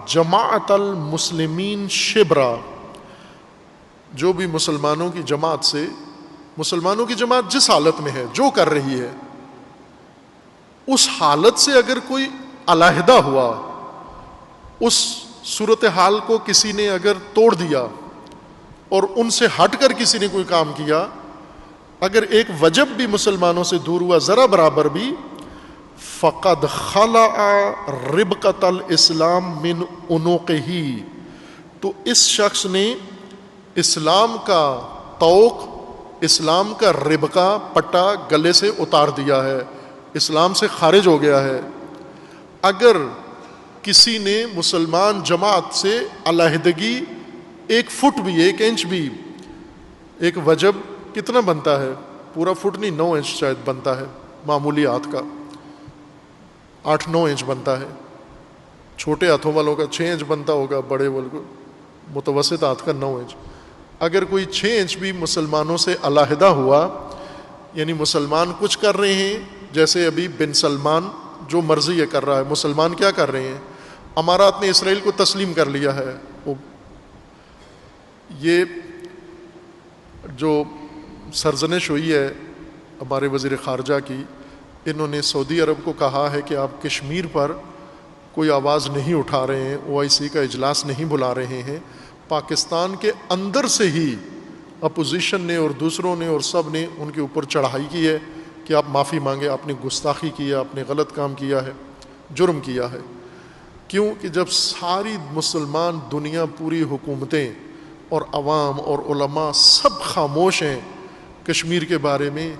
جماعت المسلمین شبرا، جو بھی مسلمانوں کی جماعت سے، مسلمانوں کی جماعت جس حالت میں ہے، جو کر رہی ہے، اس حالت سے اگر کوئی علیحدہ ہوا، اس صورتحال کو کسی نے اگر توڑ دیا اور ان سے ہٹ کر کسی نے کوئی کام کیا، اگر ایک وجب بھی مسلمانوں سے دور ہوا ذرا برابر بھی، فقد خلع ربقۃ الاسلام من عنقہ، تو اس شخص نے اسلام کا طوق، اسلام کا ربقہ، پٹا گلے سے اتار دیا ہے، اسلام سے خارج ہو گیا ہے. اگر کسی نے مسلمان جماعت سے علیحدگی 1 فٹ بھی، 1 انچ بھی، ایک وجب کتنا بنتا ہے؟ پورا فٹ نہیں، 9 انچ شاید بنتا ہے، معمولی ہاتھ کا 8-9 انچ بنتا ہے، چھوٹے ہاتھوں والوں کا 6 انچ بنتا ہوگا، بڑے والوں کو متوسط ہاتھ کا 9 انچ. اگر کوئی 6 انچ بھی مسلمانوں سے علیحدہ ہوا، یعنی مسلمان کچھ کر رہے ہیں، جیسے ابھی بن سلمان جو مرضی یہ کر رہا ہے، مسلمان کیا کر رہے ہیں؟ امارات نے اسرائیل کو تسلیم کر لیا ہے. یہ جو سرزنش ہوئی ہے ہمارے وزیر خارجہ کی، انہوں نے سعودی عرب کو کہا ہے کہ آپ کشمیر پر کوئی آواز نہیں اٹھا رہے ہیں، OIC کا اجلاس نہیں بلا رہے ہیں. پاکستان کے اندر سے ہی اپوزیشن نے اور دوسروں نے اور سب نے ان کے اوپر چڑھائی کی ہے کہ آپ معافی مانگیں، آپ نے گستاخی کیا، آپ نے غلط کام کیا ہے، جرم کیا ہے. کیوں کہ جب ساری مسلمان دنیا، پوری حکومتیں اور عوام اور علماء سب خاموش ہیں کشمیر کے بارے میں،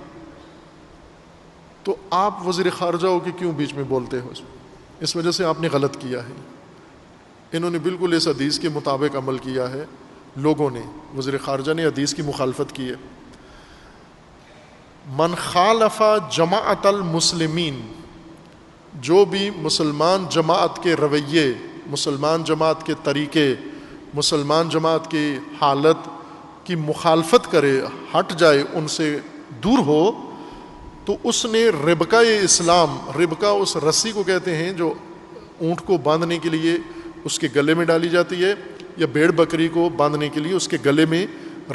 تو آپ وزیر خارجہ ہو کہ کیوں بیچ میں بولتے ہو؟ اس وجہ سے آپ نے غلط کیا ہے. انہوں نے بالکل اس حدیث کے مطابق عمل کیا ہے. لوگوں نے، وزیر خارجہ نے حدیث کی مخالفت کی ہے. من خالف جماعت المسلمین، جو بھی مسلمان جماعت کے رویے، مسلمان جماعت کے طریقے، مسلمان جماعت کی حالت کی مخالفت کرے، ہٹ جائے، ان سے دور ہو، تو اس نے ربقہ اسلام، ربقہ اس رسی کو کہتے ہیں جو اونٹ کو باندھنے کے لیے اس کے گلے میں ڈالی جاتی ہے، یا بھیڑ بکری کو باندھنے کے لیے اس کے گلے میں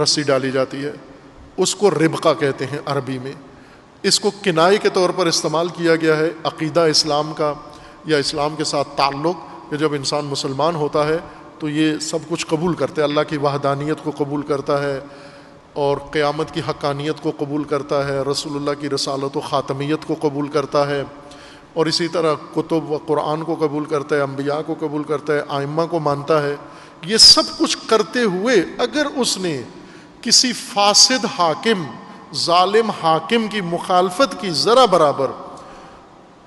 رسی ڈالی جاتی ہے، اس کو ربقہ کہتے ہیں عربی میں. اس کو کنائے کے طور پر استعمال کیا گیا ہے عقیدہ اسلام کا یا اسلام کے ساتھ تعلق، کہ جب انسان مسلمان ہوتا ہے تو یہ سب کچھ قبول کرتا ہے، اللہ کی وحدانیت کو قبول کرتا ہے اور قیامت کی حقانیت کو قبول کرتا ہے، رسول اللہ کی رسالت و خاتمیت کو قبول کرتا ہے، اور اسی طرح کتب و قرآن کو قبول کرتا ہے، انبیاء کو قبول کرتا ہے، ائمہ کو مانتا ہے. یہ سب کچھ کرتے ہوئے اگر اس نے کسی فاسد حاکم، ظالم حاکم کی مخالفت کی ذرا برابر،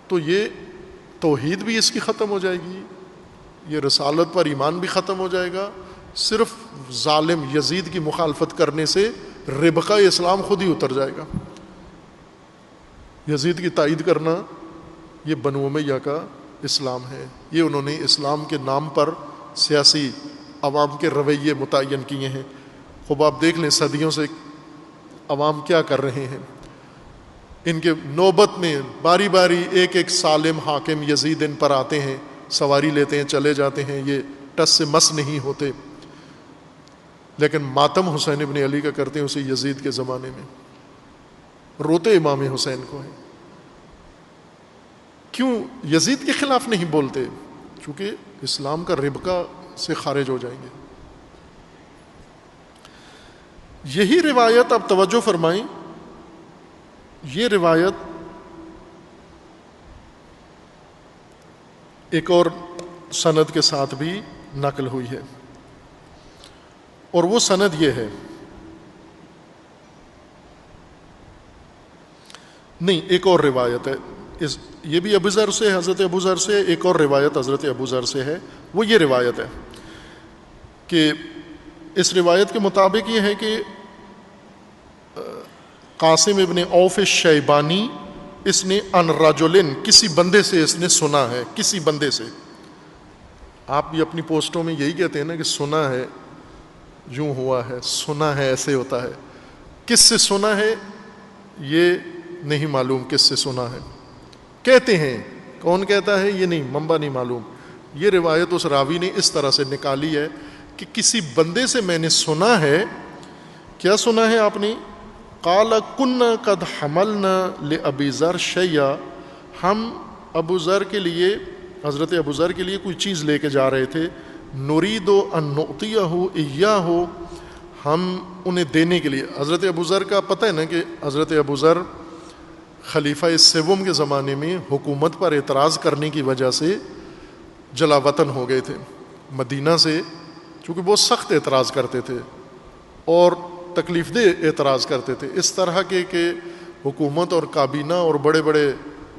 تو یہ توحید بھی اس کی ختم ہو جائے گی، یہ رسالت پر ایمان بھی ختم ہو جائے گا. صرف ظالم یزید کی مخالفت کرنے سے ربقہ اسلام خود ہی اتر جائے گا. یزید کی تائید کرنا یہ بنو امیہ کا اسلام ہے. یہ انہوں نے اسلام کے نام پر سیاسی عوام کے رویے متعین کیے ہیں. خوب آپ دیکھ لیں صدیوں سے عوام کیا کر رہے ہیں. ان کے نوبت میں باری باری ایک ایک ظالم حاکم یزید ان پر آتے ہیں، سواری لیتے ہیں، چلے جاتے ہیں، یہ ٹس سے مس نہیں ہوتے. لیکن ماتم حسین ابن علی کا کرتے ہیں اسی یزید کے زمانے میں، روتے امام حسین کو ہیں. کیوں یزید کے خلاف نہیں بولتے؟ چونکہ اسلام کا ربقہ سے خارج ہو جائیں گے. یہی روایت آپ توجہ فرمائیں، یہ روایت ایک اور سند کے ساتھ بھی نقل ہوئی ہے، اور وہ سند یہ ہے، نہیں ایک اور روایت ہے، یہ بھی ابو ذر سے، حضرت ابو ذر سے، ایک اور روایت حضرت ابو ذر سے ہے. وہ یہ روایت ہے کہ اس روایت کے مطابق یہ ہے کہ قاسم ابن اوف الشیبانی، اس نے ان رجلن، کسی بندے سے اس نے سنا ہے، کسی بندے سے. آپ بھی اپنی پوسٹوں میں یہی کہتے ہیں نا کہ سنا ہے، یوں ہوا ہے، سنا ہے ایسے ہوتا ہے. کس سے سنا ہے یہ نہیں معلوم، کس سے سنا ہے کہتے ہیں، کون کہتا ہے یہ نہیں، منبع نہیں معلوم. یہ روایت اس راوی نے اس طرح سے نکالی ہے کہ کسی بندے سے میں نے سنا ہے. کیا سنا ہے آپ نے؟ قال کنا قد حملنا لابی ذر شیئا، ہم ابو ذر کے لیے، حضرت ابو ذر کے لیے کوئی چیز لے کے جا رہے تھے. نرید ان نعطیہ ایاہ، ہم انہیں دینے کے لیے. حضرت ابو ذر کا پتہ ہے نا کہ حضرت ابو ذر خلیفہ سوم کے زمانے میں حکومت پر اعتراض کرنے کی وجہ سے جلا وطن ہو گئے تھے مدینہ سے، چونکہ وہ سخت اعتراض کرتے تھے اور تکلیف دہ اعتراض کرتے تھے. اس طرح کے کہ حکومت اور کابینہ اور بڑے بڑے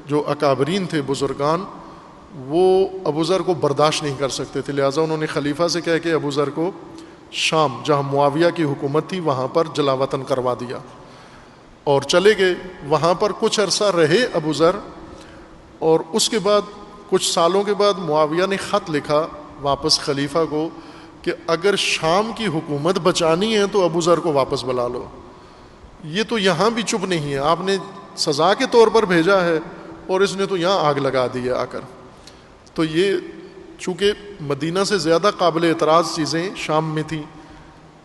جو اکابرین تھے، بزرگان، وہ ابو ذر کو برداشت نہیں کر سکتے تھے. لہٰذا انہوں نے خلیفہ سے کہہ کے ابو ذر کو شام، جہاں معاویہ کی حکومت تھی، وہاں پر جلا وطن کروا دیا اور چلے گئے. وہاں پر کچھ عرصہ رہے ابو ذر، اور اس کے بعد کچھ سالوں کے بعد معاویہ نے خط لکھا واپس خلیفہ کو کہ اگر شام کی حکومت بچانی ہے تو ابو ذر کو واپس بلا لو، یہ تو یہاں بھی چپ نہیں ہے، آپ نے سزا کے طور پر بھیجا ہے اور اس نے تو یہاں آگ لگا دی ہے آ کر. تو یہ چونکہ مدینہ سے زیادہ قابل اعتراض چیزیں شام میں تھیں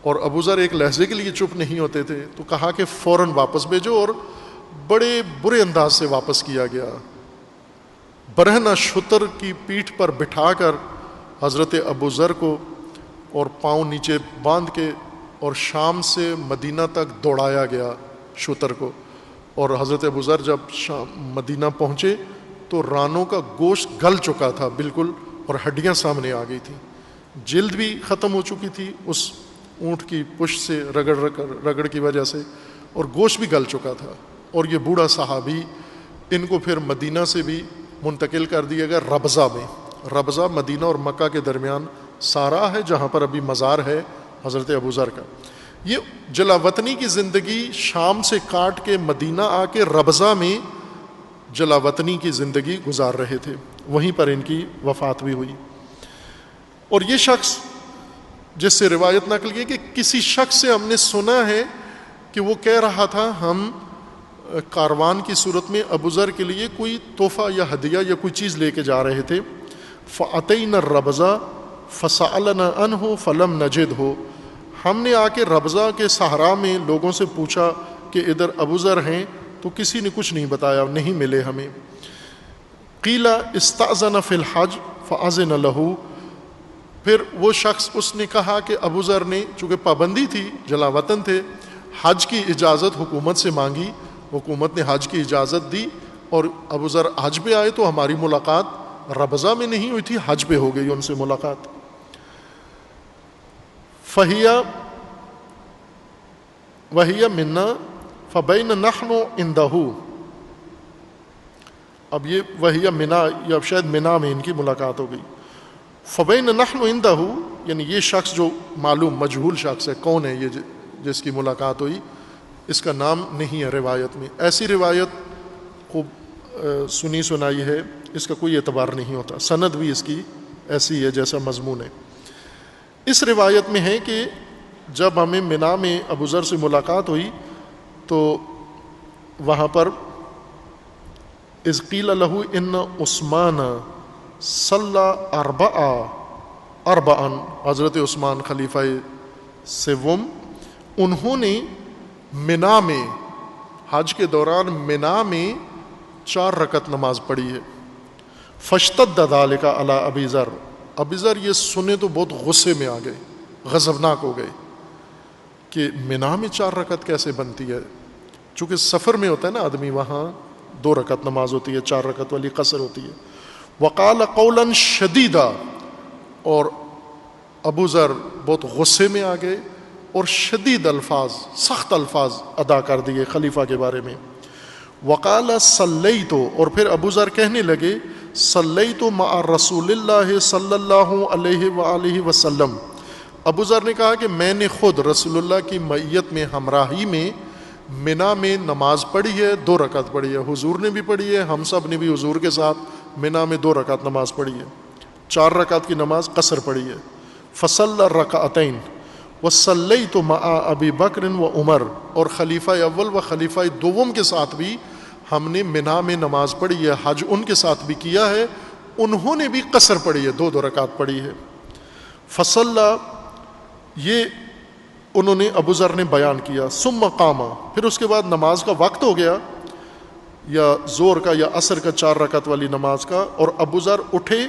اور ابو ذر ایک لحظے کے لیے چپ نہیں ہوتے تھے، تو کہا کہ فوراً واپس بھیجو، اور بڑے برے انداز سے واپس کیا گیا. برہنہ شتر کی پیٹھ پر بٹھا کر حضرت ابو ذر کو اور پاؤں نیچے باندھ کے اور شام سے مدینہ تک دوڑایا گیا شتر کو. اور حضرت ابو ذر جب شام مدینہ پہنچے تو رانوں کا گوشت گل چکا تھا بالکل، اور ہڈیاں سامنے آ گئی تھیں، جلد بھی ختم ہو چکی تھی اس اونٹ کی پشت سے رگڑ کی وجہ سے، اور گوشت بھی گل چکا تھا. اور یہ بوڑھا صحابی، ان کو پھر مدینہ سے بھی منتقل کر دیا گیا ربضہ میں. ربضہ مدینہ اور مکہ کے درمیان سارا ہے، جہاں پر ابھی مزار ہے حضرت ابو ذر کا. یہ جلا وطنی کی زندگی شام سے کاٹ کے مدینہ آ کے ربضہ میں جلا وطنی کی زندگی گزار رہے تھے، وہیں پر ان کی وفات بھی ہوئی. اور یہ شخص جس سے روایت نقل کی کہ کسی شخص سے ہم نے سنا ہے کہ وہ کہہ رہا تھا ہم کاروان کی صورت میں ابو ذر کے لیے کوئی تحفہ یا ہدیہ یا کوئی چیز لے کے جا رہے تھے. فَأَتَيْنَا الرَّبْزَ فَسَأَلَنَا عَنْهُ فَلَمْ نَجِدْهُ، ہم نے آ کے ربضہ کے صحرا میں لوگوں سے پوچھا کہ ادھر ابو ذر ہیں، تو کسی نے کچھ نہیں بتایا، نہیں ملے ہمیں. قیل استأذن فی الحج فأذن له، پھر وہ شخص اس نے کہا کہ ابو ذر نے، چونکہ پابندی تھی، جلا وطن تھے، حج کی اجازت حکومت سے مانگی، حکومت نے حج کی اجازت دی، اور ابو ذر حج پہ آئے تو ہماری ملاقات ربضہ میں نہیں ہوئی تھی، حج پہ ہو گئی ان سے ملاقات. وَهِيَ مِنَّا فَبَيْنَ نَحْنُ عِنْدَهُ، اب یہ وَهِيَ مِنَا، یا اب شاید منا میں ان کی ملاقات ہو گئی. فَبَيْنَ نَحْنُ عِنْدَهُ، یعنی یہ شخص جو معلوم مجہول شخص ہے، کون ہے یہ جس کی ملاقات ہوئی، اس کا نام نہیں ہے روایت میں. ایسی روایت خوب سنی سنائی ہے، اس کا کوئی اعتبار نہیں ہوتا، سند بھی اس کی ایسی ہے جیسا مضمون ہے. اس روایت میں ہے کہ جب ہمیں منا میں ابو ذر سے ملاقات ہوئی تو وہاں پر اذ قیل لہ ان عثمان صلی اربعا، حضرت عثمان خلیفہ سوم، انہوں نے منا میں، حج کے دوران منا میں 4 رکعت نماز پڑھی ہے. فاشتد ذلک علی ابی ذر، ابی ذر یہ سنے تو بہت غصے میں آ گئے، غضبناک ہو گئے کہ منا میں 4 رکعت کیسے بنتی ہے. چونکہ سفر میں ہوتا ہے نا آدمی، وہاں 2 رکعت نماز ہوتی ہے، 4 رکعت والی قصر ہوتی ہے. وقال قولا شدیدا، اور ابو ذر بہت غصے میں آ گئے اور شدید الفاظ، سخت الفاظ ادا کر دیے خلیفہ کے بارے میں. وقال صلیت، اور پھر ابو ذر کہنے لگے صلیت مع رسول اللہ صلی اللہ علیہ وآلہ وسلم، ابو ذر نے کہا کہ میں نے خود رسول اللہ کی معیت میں، ہمراہی میں منا میں نماز پڑھی ہے، 2 رکعت پڑھی ہے. حضور نے بھی پڑھی ہے، ہم سب نے بھی حضور کے ساتھ منا میں 2 رکعت نماز پڑھی ہے، 4 رکعت کی نماز قصر پڑھی ہے. فصلی الرکعتین وصلیت مع ابی بکر و عمر، اور خلیفہ اول و خلیفہ دوم کے ساتھ بھی ہم نے منا میں نماز پڑھی ہے، حج ان کے ساتھ بھی کیا ہے، انہوں نے بھی قصر پڑھی ہے، 2 رکعت پڑھی ہے. فصلی، یہ انہوں نے ابو ذر نے بیان کیا. ثم قام، پھر اس کے بعد نماز کا وقت ہو گیا، یا زور کا یا عصر کا 4 رکعت والی نماز کا، اور ابو ذر اٹھے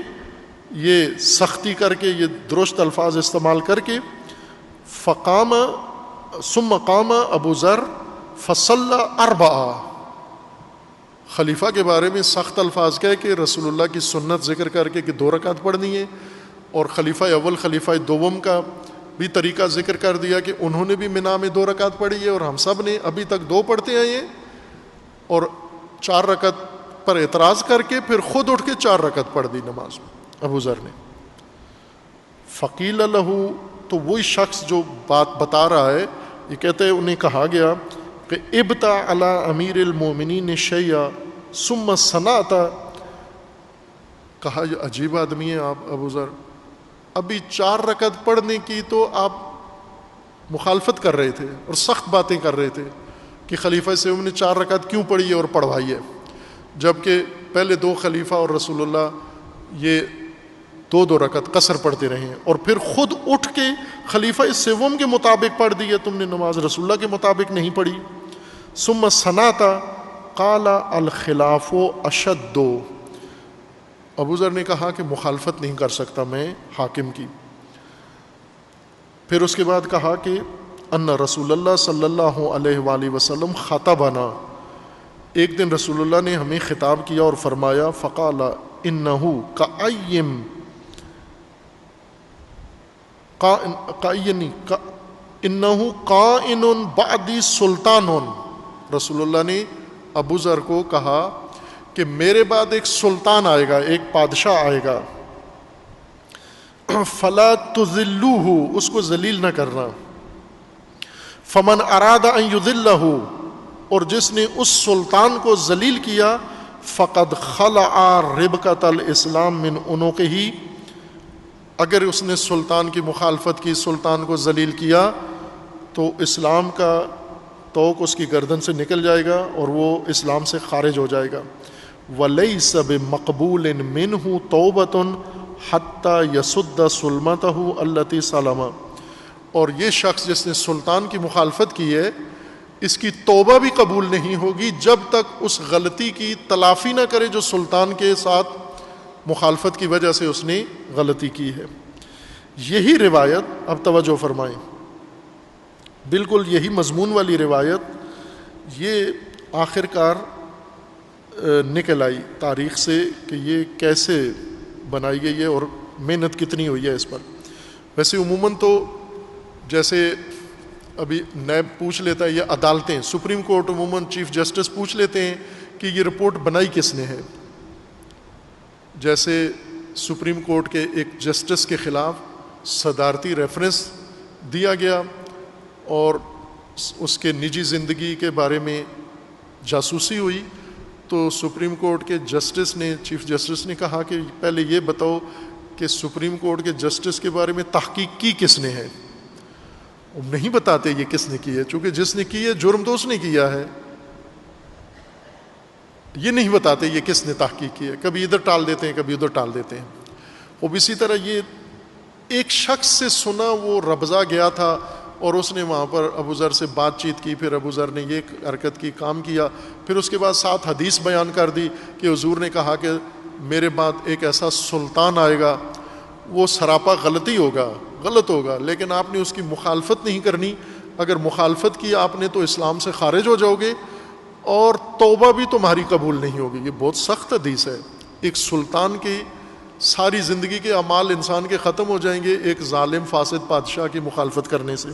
یہ سختی کر کے، یہ درست الفاظ استعمال کر کے. فقام، ثم قام ابو ذر فصلی 4، خلیفہ کے بارے میں سخت الفاظ کہہ کہ رسول اللہ کی سنت ذکر کر کے کہ 2 رکعت پڑھنی ہے، اور خلیفہ اول خلیفہ دوم کا بھی طریقہ ذکر کر دیا کہ انہوں نے بھی منا میں 2 رکعت پڑھی ہے، اور ہم سب نے ابھی تک 2 پڑھتے آئے ہیں، اور 4 رکعت پر اعتراض کر کے پھر خود اٹھ کے 4 رکعت پڑھ دی نماز ابو ذر نے. فقیل لہ، تو وہی شخص جو بات بتا رہا ہے یہ کہتے ہیں انہیں کہا گیا کہ ابتا علی امیر المومنین شیئا ثم صنعت، کہا یہ عجیب آدمی ہے آپ ابو ذر، ابھی 4 رکعت پڑھنے کی تو آپ مخالفت کر رہے تھے اور سخت باتیں کر رہے تھے کہ خلیفہ سوم نے 4 رکعت کیوں پڑھی ہے اور پڑھوائی ہے، جبکہ پہلے 2 خلیفہ اور رسول اللہ یہ 2 رکعت قصر پڑھتے رہے ہیں، اور پھر خود اٹھ کے خلیفہ سوم کے مطابق پڑھ دی ہے تم نے نماز، رسول اللہ کے مطابق نہیں پڑھی. ثم صنعت قال الخلاف اشد، ابو ذر نے کہا کہ مخالفت نہیں کر سکتا میں حاکم کی. پھر اس کے بعد کہا کہ ان رسول اللہ صلی اللہ علیہ وآلہ وسلم خطبنا، ایک دن رسول اللہ نے ہمیں خطاب کیا اور فرمایا فقال انہو کأیم انہو قائن بعدی سلطان، رسول اللہ نے ابو ذر کو کہا کہ میرے بعد ایک سلطان آئے گا، ایک بادشاہ آئے گا، فلا تذلوہ، اس کو ذلیل نہ کرنا. فمن اراد ان یذلہ، اور جس نے اس سلطان کو ذلیل کیا، فقد خلع ربقۃ الاسلام من عنقہ، اگر اس نے سلطان کی مخالفت کی، سلطان کو ذلیل کیا، تو اسلام کا توق اس کی گردن سے نکل جائے گا اور وہ اسلام سے خارج ہو جائے گا. وَلَيْسَ بِمَقْبُولٍ مِّنْهُ تَوْبَةٌ حَتَّى يَسُدَّ سُلْمَتَهُ الَّتِي سَلَمَ، اور یہ شخص جس نے سلطان کی مخالفت کی ہے، اس کی توبہ بھی قبول نہیں ہوگی جب تک اس غلطی کی تلافی نہ کرے جو سلطان کے ساتھ مخالفت کی وجہ سے اس نے غلطی کی ہے. یہی روایت، اب توجہ فرمائیں، بالکل یہی مضمون والی روایت یہ آخر کار نکل آئی تاریخ سے کہ یہ کیسے بنائی گئی ہے اور محنت کتنی ہوئی ہے اس پر. ویسے عموماً تو جیسے ابھی نیب پوچھ لیتا ہے، یہ عدالتیں، سپریم کورٹ عموماً چیف جسٹس پوچھ لیتے ہیں کہ یہ رپورٹ بنائی کس نے ہے. جیسے سپریم کورٹ کے ایک جسٹس کے خلاف صدارتی ریفرنس دیا گیا اور اس کے نجی زندگی کے بارے میں جاسوسی ہوئی، تو سپریم کورٹ کے جسٹس نے، چیف جسٹس نے کہا کہ پہلے یہ بتاؤ کہ سپریم کورٹ کے جسٹس کے بارے میں تحقیق کی کس نے ہے. وہ نہیں بتاتے یہ کس نے کی ہے، چونکہ جس نے کی ہے جرم تو اس نے کیا ہے، یہ نہیں بتاتے یہ کس نے تحقیق کی ہے، کبھی ادھر ٹال دیتے ہیں کبھی ادھر ٹال دیتے ہیں. اب اسی طرح یہ ایک شخص سے سنا، وہ ربضہ گیا تھا اور اس نے وہاں پر ابو ذر سے بات چیت کی، پھر ابو ذر نے یہ حرکت کی، کام کیا، پھر اس کے بعد 7 حدیث بیان کر دی کہ حضور نے کہا کہ میرے بعد ایک ایسا سلطان آئے گا، وہ سراپا غلطی ہوگا، غلط ہوگا، لیکن آپ نے اس کی مخالفت نہیں کرنی، اگر مخالفت کی آپ نے تو اسلام سے خارج ہو جاؤ گے اور توبہ بھی تمہاری قبول نہیں ہوگی۔ یہ بہت سخت حدیث ہے۔ ایک سلطان کی ساری زندگی کے اعمال انسان کے ختم ہو جائیں گے ایک ظالم فاسد بادشاہ کی مخالفت کرنے سے۔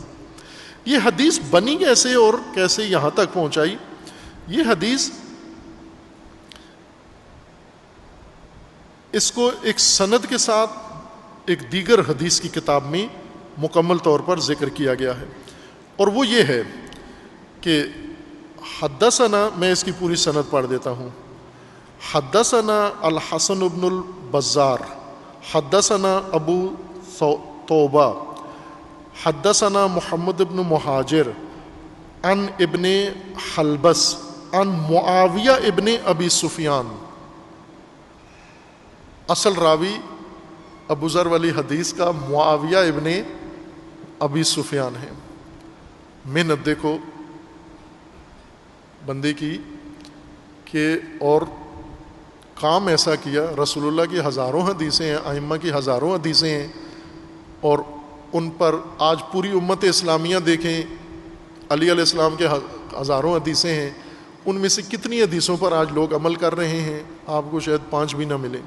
یہ حدیث بنی کیسے اور کیسے یہاں تک پہنچائی؟ یہ حدیث اس کو ایک سند کے ساتھ ایک دیگر حدیث کی کتاب میں مکمل طور پر ذکر کیا گیا ہے، اور وہ یہ ہے کہ حدثنا، میں اس کی پوری سند پڑھ دیتا ہوں۔ حدثنا الحسن بن البزار حدثنا ابو توبہ حدثنا محمد بن مہاجر عن ابن حلبس عن معاویہ ابن ابی سفیان۔ اصل راوی ابو ذر والی حدیث کا معاویہ ابن ابی سفیان ہے۔ محنت دیکھو بندے کی کہ اور کام ایسا کیا، رسول اللہ کی ہزاروں حدیثیں ہیں، ائمہ کی ہزاروں حدیثیں ہیں، اور ان پر آج پوری امت اسلامیہ دیکھیں، علی علیہ السلام کے ہزاروں حدیثیں ہیں، ان میں سے کتنی حدیثوں پر آج لوگ عمل کر رہے ہیں؟ آپ کو شاید 5 بھی نہ ملے،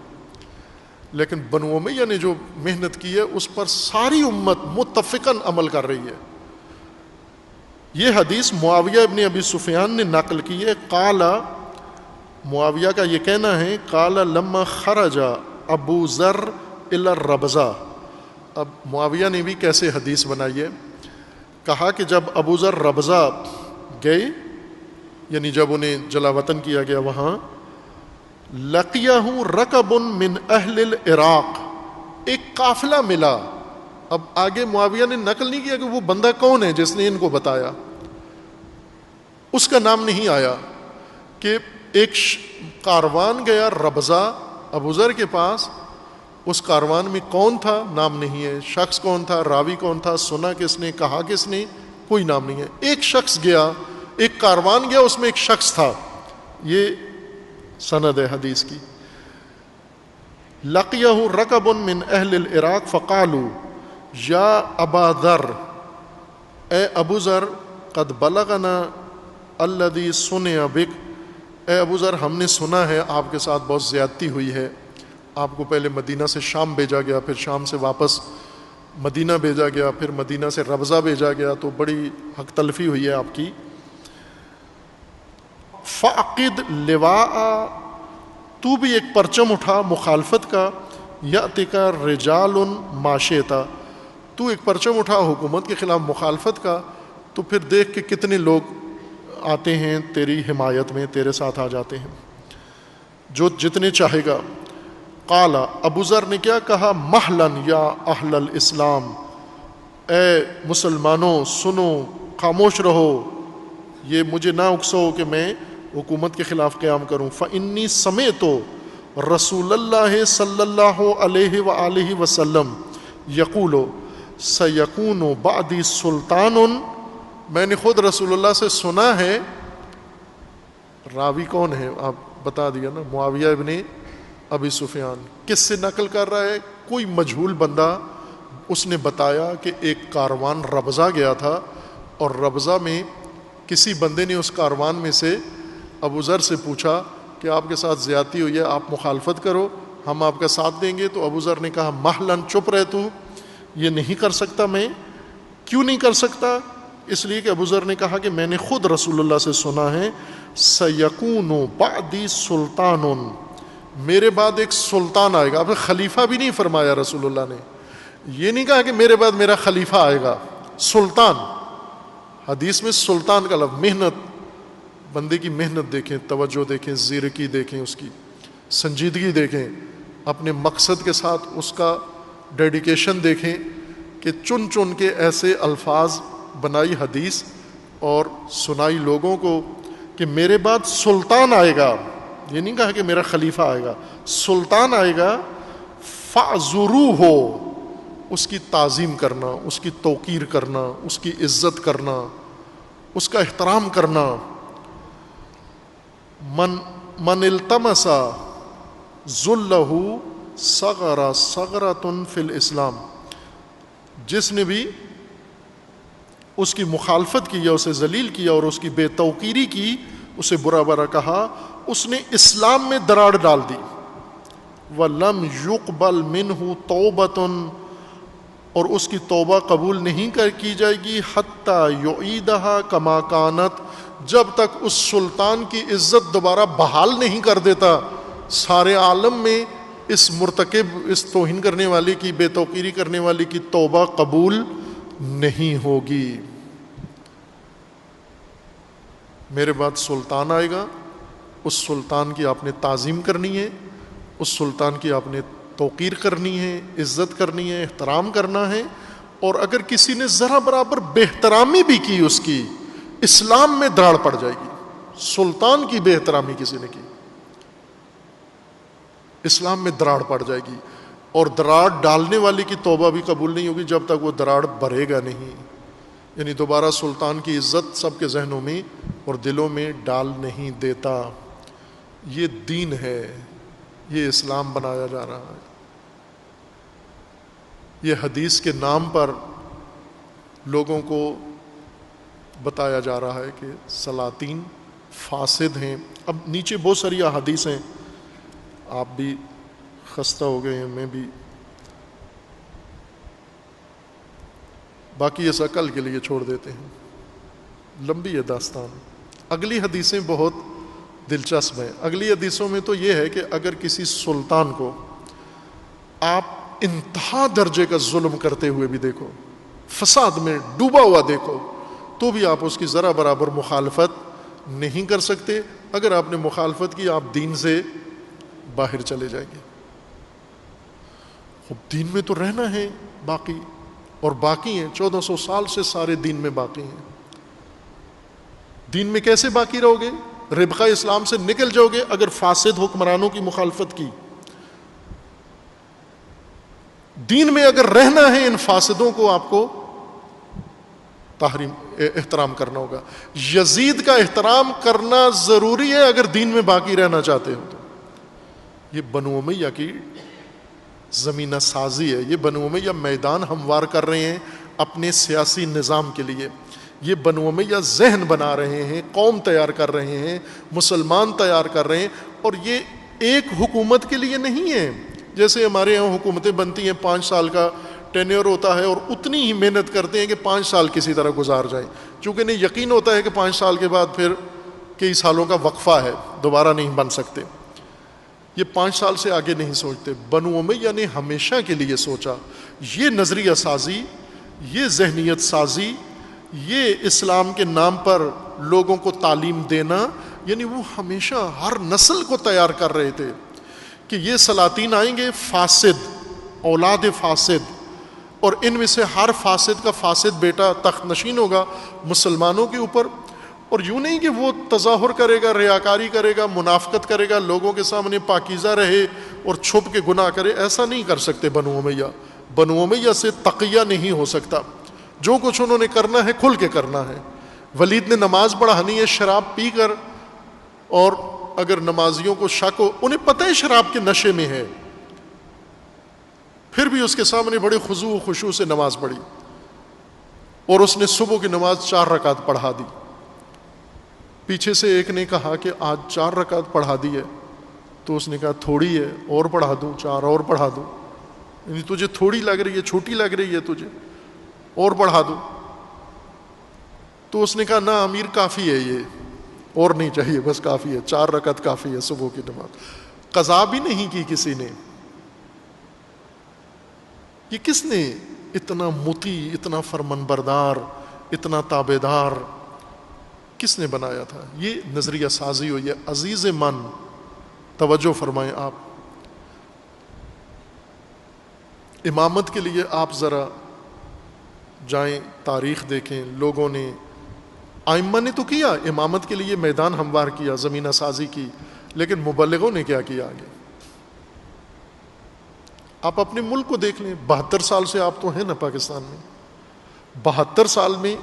لیکن بنو امیہ نے جو محنت کی ہے اس پر ساری امت متفقاً عمل کر رہی ہے۔ یہ حدیث معاویہ ابن ابی سفیان نے نقل کی ہے۔ قال، معاویہ کا یہ کہنا ہے، قال لما خرج ابو ذر الی الربضہ۔ اب معاویہ نے بھی کیسے حدیث بنائی ہے؟ کہا کہ جب ابو ذر ربضہ گئے، یعنی جب انہیں جلا وطن کیا گیا وہاں، لقیہ رکب من اہل العراق، ایک قافلہ ملا۔ اب آگے معاویہ نے نقل نہیں کیا کہ وہ بندہ کون ہے جس نے ان کو بتایا، اس کا نام نہیں آیا، کہ ایک کاروان گیا ربضہ ابو ذر کے پاس، اس کاروان میں کون تھا نام نہیں ہے، شخص کون تھا، راوی کون تھا، سنا کس نے، کہا کس نے، کوئی نام نہیں ہے۔ ایک شخص گیا، ایک کاروان گیا، اس میں ایک شخص تھا۔ یہ سند ہے حدیث کی۔ لقیہ رکب من اہل العراق فقالوا یا ابا ذر، اے ابو ذر، قد بلغنا الذی سنع بک، اے ابو ذر ہم نے سنا ہے آپ کے ساتھ بہت زیادتی ہوئی ہے، آپ کو پہلے مدینہ سے شام بھیجا گیا، پھر شام سے واپس مدینہ بھیجا گیا، پھر مدینہ سے ربضہ بھیجا گیا، تو بڑی حق تلفی ہوئی ہے آپ کی۔ فعقد لواء، تو بھی ایک پرچم اٹھا مخالفت کا، یأتک رجال ما شئت، تو ایک پرچم اٹھا حکومت کے خلاف مخالفت کا، تو پھر دیکھ کہ کتنے لوگ آتے ہیں تیری حمایت میں، تیرے ساتھ آ جاتے ہیں، جو جتنے چاہے گا۔ قال، ابو ذر نے کیا کہا، مہلن یا اہل الاسلام، اے مسلمانوں سنو، خاموش رہو، یہ مجھے نہ اکسو کہ میں حکومت کے خلاف قیام کروں۔ فإنی سمعت رسول اللہ صلی اللہ علیہ وآلہ وسلم یقول سیکون بعدی سلطان، میں نے خود رسول اللہ سے سنا ہے۔ راوی کون ہے آپ بتا دیا نا، معاویہ ابن ابی سفیان۔ کس سے نقل کر رہا ہے؟ کوئی مجہول بندہ، اس نے بتایا کہ ایک کاروان ربضہ گیا تھا، اور ربضہ میں کسی بندے نے اس کاروان میں سے ابو ذر سے پوچھا کہ آپ کے ساتھ زیادتی ہوئی ہے، آپ مخالفت کرو، ہم آپ کا ساتھ دیں گے۔ تو ابو ذر نے کہا، محلن، چپ رہ تو، یہ نہیں کر سکتا میں۔ کیوں نہیں کر سکتا؟ اس لیے کہ ابو ذر نے کہا کہ میں نے خود رسول اللہ سے سنا ہے، سیکون بعدی سلطان، میرے بعد ایک سلطان آئے گا۔ اب خلیفہ بھی نہیں فرمایا رسول اللہ نے، یہ نہیں کہا کہ میرے بعد میرا خلیفہ آئے گا، سلطان۔ حدیث میں سلطان کا لفظ، محنت، بندے کی محنت دیکھیں، توجہ دیکھیں، زیرکی دیکھیں، اس کی سنجیدگی دیکھیں، اپنے مقصد کے ساتھ اس کا ڈیڈیکیشن دیکھیں کہ چن چن کے ایسے الفاظ بنائی حدیث اور سنائی لوگوں کو کہ میرے بعد سلطان آئے گا۔ یہ نہیں کہا کہ میرا خلیفہ آئے گا، سلطان آئے گا۔ فَاعْذُرُوهُ، اس کی تعظیم کرنا، اس کی توقیر کرنا، اس کی عزت کرنا، اس کا احترام کرنا. من التمس ذلہ صغر صغرۃ فی الاسلام، جس نے بھی اس کی مخالفت کی یا اسے ذلیل کیا اور اس کی بے توقیری کی، اسے برا برا کہا، اس نے اسلام میں دراڑ ڈال دی. وَلَمْ يُقْبَلْ مِنْهُ تَوْبَةٌ، اور اس کی توبہ قبول نہیں کی جائے گی، حَتَّى يُعِيدَهَا كَمَا كَانَتْ، جب تک اس سلطان کی عزت دوبارہ بحال نہیں کر دیتا. سارے عالم میں اس مرتکب، اس توہین کرنے والے کی، بے توقیری کرنے والے کی توبہ قبول نہیں ہوگی. میرے بعد سلطان آئے گا، اس سلطان کی آپ نے تعظیم کرنی ہے، اس سلطان کی آپ نے توقیر کرنی ہے، عزت کرنی ہے، احترام کرنا ہے. اور اگر کسی نے ذرا برابر بے احترامی بھی کی اس کی، اسلام میں دراڑ پڑ جائے گی. سلطان کی بے احترامی کسی نے کی، اسلام میں دراڑ پڑ جائے گی. اور دراڑ ڈالنے والے کی توبہ بھی قبول نہیں ہوگی جب تک وہ دراڑ بھرے گا نہیں. یعنی دوبارہ سلطان کی عزت سب کے ذہنوں میں اور دلوں میں ڈال نہیں دیتا. یہ دین ہے، یہ اسلام بنایا جا رہا ہے. یہ حدیث کے نام پر لوگوں کو بتایا جا رہا ہے کہ سلاطین فاسد ہیں. اب نیچے بہت ساری احادیث ہیں، آپ بھی خستہ ہو گئے ہیں، میں بھی، باقی ایسا کل کے لیے چھوڑ دیتے ہیں، لمبی ہے داستان. اگلی حدیثیں بہت دلچسپ ہیں. اگلی حدیثوں میں تو یہ ہے کہ اگر کسی سلطان کو آپ انتہا درجے کا ظلم کرتے ہوئے بھی دیکھو، فساد میں ڈوبا ہوا دیکھو، تو بھی آپ اس کی ذرا برابر مخالفت نہیں کر سکتے. اگر آپ نے مخالفت کی، آپ دین سے باہر چلے جائیں گے. دین میں تو رہنا ہے باقی، اور باقی ہیں 1400 سال سے سارے دین میں باقی ہیں. دین میں کیسے باقی رہو گے؟ ربقہ اسلام سے نکل جاؤ گے اگر فاسد حکمرانوں کی مخالفت کی. دین میں اگر رہنا ہے، ان فاسدوں کو آپ کو احترام کرنا ہوگا. یزید کا احترام کرنا ضروری ہے اگر دین میں باقی رہنا چاہتے ہو. تو یہ بنو امیہ کی زمینہ سازی ہے. یہ بنو امیہ میدان ہموار کر رہے ہیں اپنے سیاسی نظام کے لیے. یہ بنو امیہ ذہن بنا رہے ہیں، قوم تیار کر رہے ہیں، مسلمان تیار کر رہے ہیں. اور یہ ایک حکومت کے لیے نہیں ہے. جیسے ہمارے یہاں حکومتیں بنتی ہیں، 5 سال کا ٹینیور ہوتا ہے اور اتنی ہی محنت کرتے ہیں کہ 5 سال کسی طرح گزار جائیں، چونکہ انہیں یقین ہوتا ہے کہ 5 سال کے بعد پھر کئی سالوں کا وقفہ ہے، دوبارہ نہیں بن سکتے. یہ 5 سال سے آگے نہیں سوچتے. بنو امیہ نے ہمیشہ کے لیے سوچا. یہ نظریہ سازی، یہ ذہنیت سازی، یہ اسلام کے نام پر لوگوں کو تعلیم دینا، یعنی وہ ہمیشہ ہر نسل کو تیار کر رہے تھے کہ یہ سلاطین آئیں گے فاسد، اولاد فاسد، اور ان میں سے ہر فاسد کا فاسد بیٹا تخت نشین ہوگا مسلمانوں کے اوپر. اور یوں نہیں کہ وہ تظاہر کرے گا، ریاکاری کرے گا، منافقت کرے گا، لوگوں کے سامنے پاکیزہ رہے اور چھپ کے گناہ کرے. ایسا نہیں کر سکتے بنو امیہ. بنو امیہ سے تقیہ نہیں ہو سکتا. جو کچھ انہوں نے کرنا ہے کھل کے کرنا ہے. ولید نے نماز پڑھانی ہے شراب پی کر، اور اگر نمازیوں کو شک ہو، انہیں پتہ ہے شراب کے نشے میں ہے، پھر بھی اس کے سامنے بڑے خضوع و خشوع سے نماز پڑھی. اور اس نے صبح کی نماز 4 رکعت پڑھا دی. پیچھے سے ایک نے کہا کہ آج 4 رکعت پڑھا دی ہے. تو اس نے کہا تھوڑی ہے، اور پڑھا دوں، 4 اور پڑھا دوں. یعنی تجھے تھوڑی لگ رہی ہے، چھوٹی لگ رہی ہے تجھے، اور پڑھا دوں. تو اس نے کہا نہ امیر، کافی ہے، یہ اور نہیں چاہیے، بس کافی ہے، 4 رکعت کافی ہے صبح کی نماز. قضا بھی نہیں کی کسی نے. یہ کس نے اتنا مطیع، اتنا فرمان بردار، اتنا تابعدار کس نے بنایا تھا؟ یہ نظریہ سازی ہوئی ہے. عزیز من توجہ فرمائیں آپ. امامت کے لیے آپ ذرا جائیں، تاریخ دیکھیں. لوگوں نے، ائمہ نے تو کیا، امامت کے لیے میدان ہموار کیا، زمینہ سازی کی، لیکن مبلغوں نے کیا کیا آگے؟ آپ اپنے ملک کو دیکھ لیں، 72 سال سے آپ تو ہیں نا پاکستان میں، 72 سال میں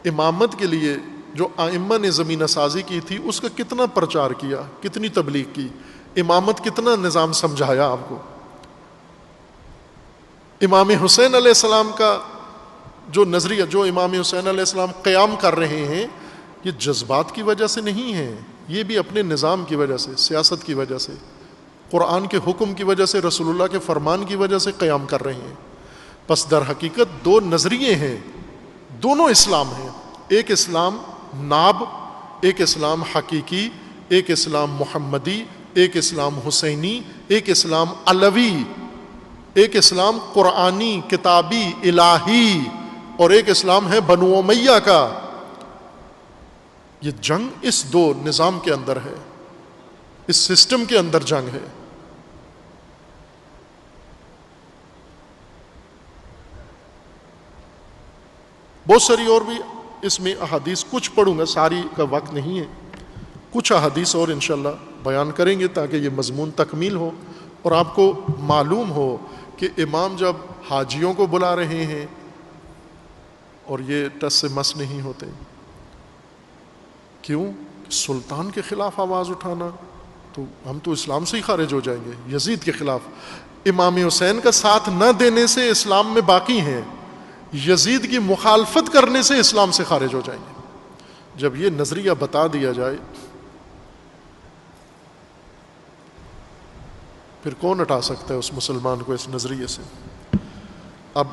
امامت کے لیے جو ائمہ نے زمینہ سازی کی تھی اس کا کتنا پرچار کیا، کتنی تبلیغ کی، امامت کتنا نظام سمجھایا آپ کو. امام حسین علیہ السلام کا جو نظریہ، جو امام حسین علیہ السلام قیام کر رہے ہیں، یہ جذبات کی وجہ سے نہیں ہے، یہ بھی اپنے نظام کی وجہ سے، سیاست کی وجہ سے، قرآن کے حکم کی وجہ سے، رسول اللہ کے فرمان کی وجہ سے قیام کر رہے ہیں. پس در حقیقت دو نظریے ہیں، دونوں اسلام ہیں، ایک اسلام ناب، ایک اسلام حقیقی، ایک اسلام محمدی، ایک اسلام حسینی، ایک اسلام علوی، ایک اسلام قرآنی کتابی الہی، اور ایک اسلام ہے بنو امیہ کا. یہ جنگ اس دو نظام کے اندر ہے، اس سسٹم کے اندر جنگ ہے. بہت ساری اور بھی اس میں احادیث کچھ پڑھوں گا، ساری کا وقت نہیں ہے، کچھ احادیث اور انشاءاللہ بیان کریں گے تاکہ یہ مضمون تکمیل ہو اور آپ کو معلوم ہو کہ امام جب حاجیوں کو بلا رہے ہیں اور یہ ٹس سے مس نہیں ہوتے. کیوں؟ سلطان کے خلاف آواز اٹھانا، تو ہم تو اسلام سے ہی خارج ہو جائیں گے، یزید کے خلاف. امام حسین کا ساتھ نہ دینے سے اسلام میں باقی ہیں، یزید کی مخالفت کرنے سے اسلام سے خارج ہو جائیں گے. جب یہ نظریہ بتا دیا جائے پھر کون ہٹا سکتا ہے اس مسلمان کو اس نظریے سے؟ اب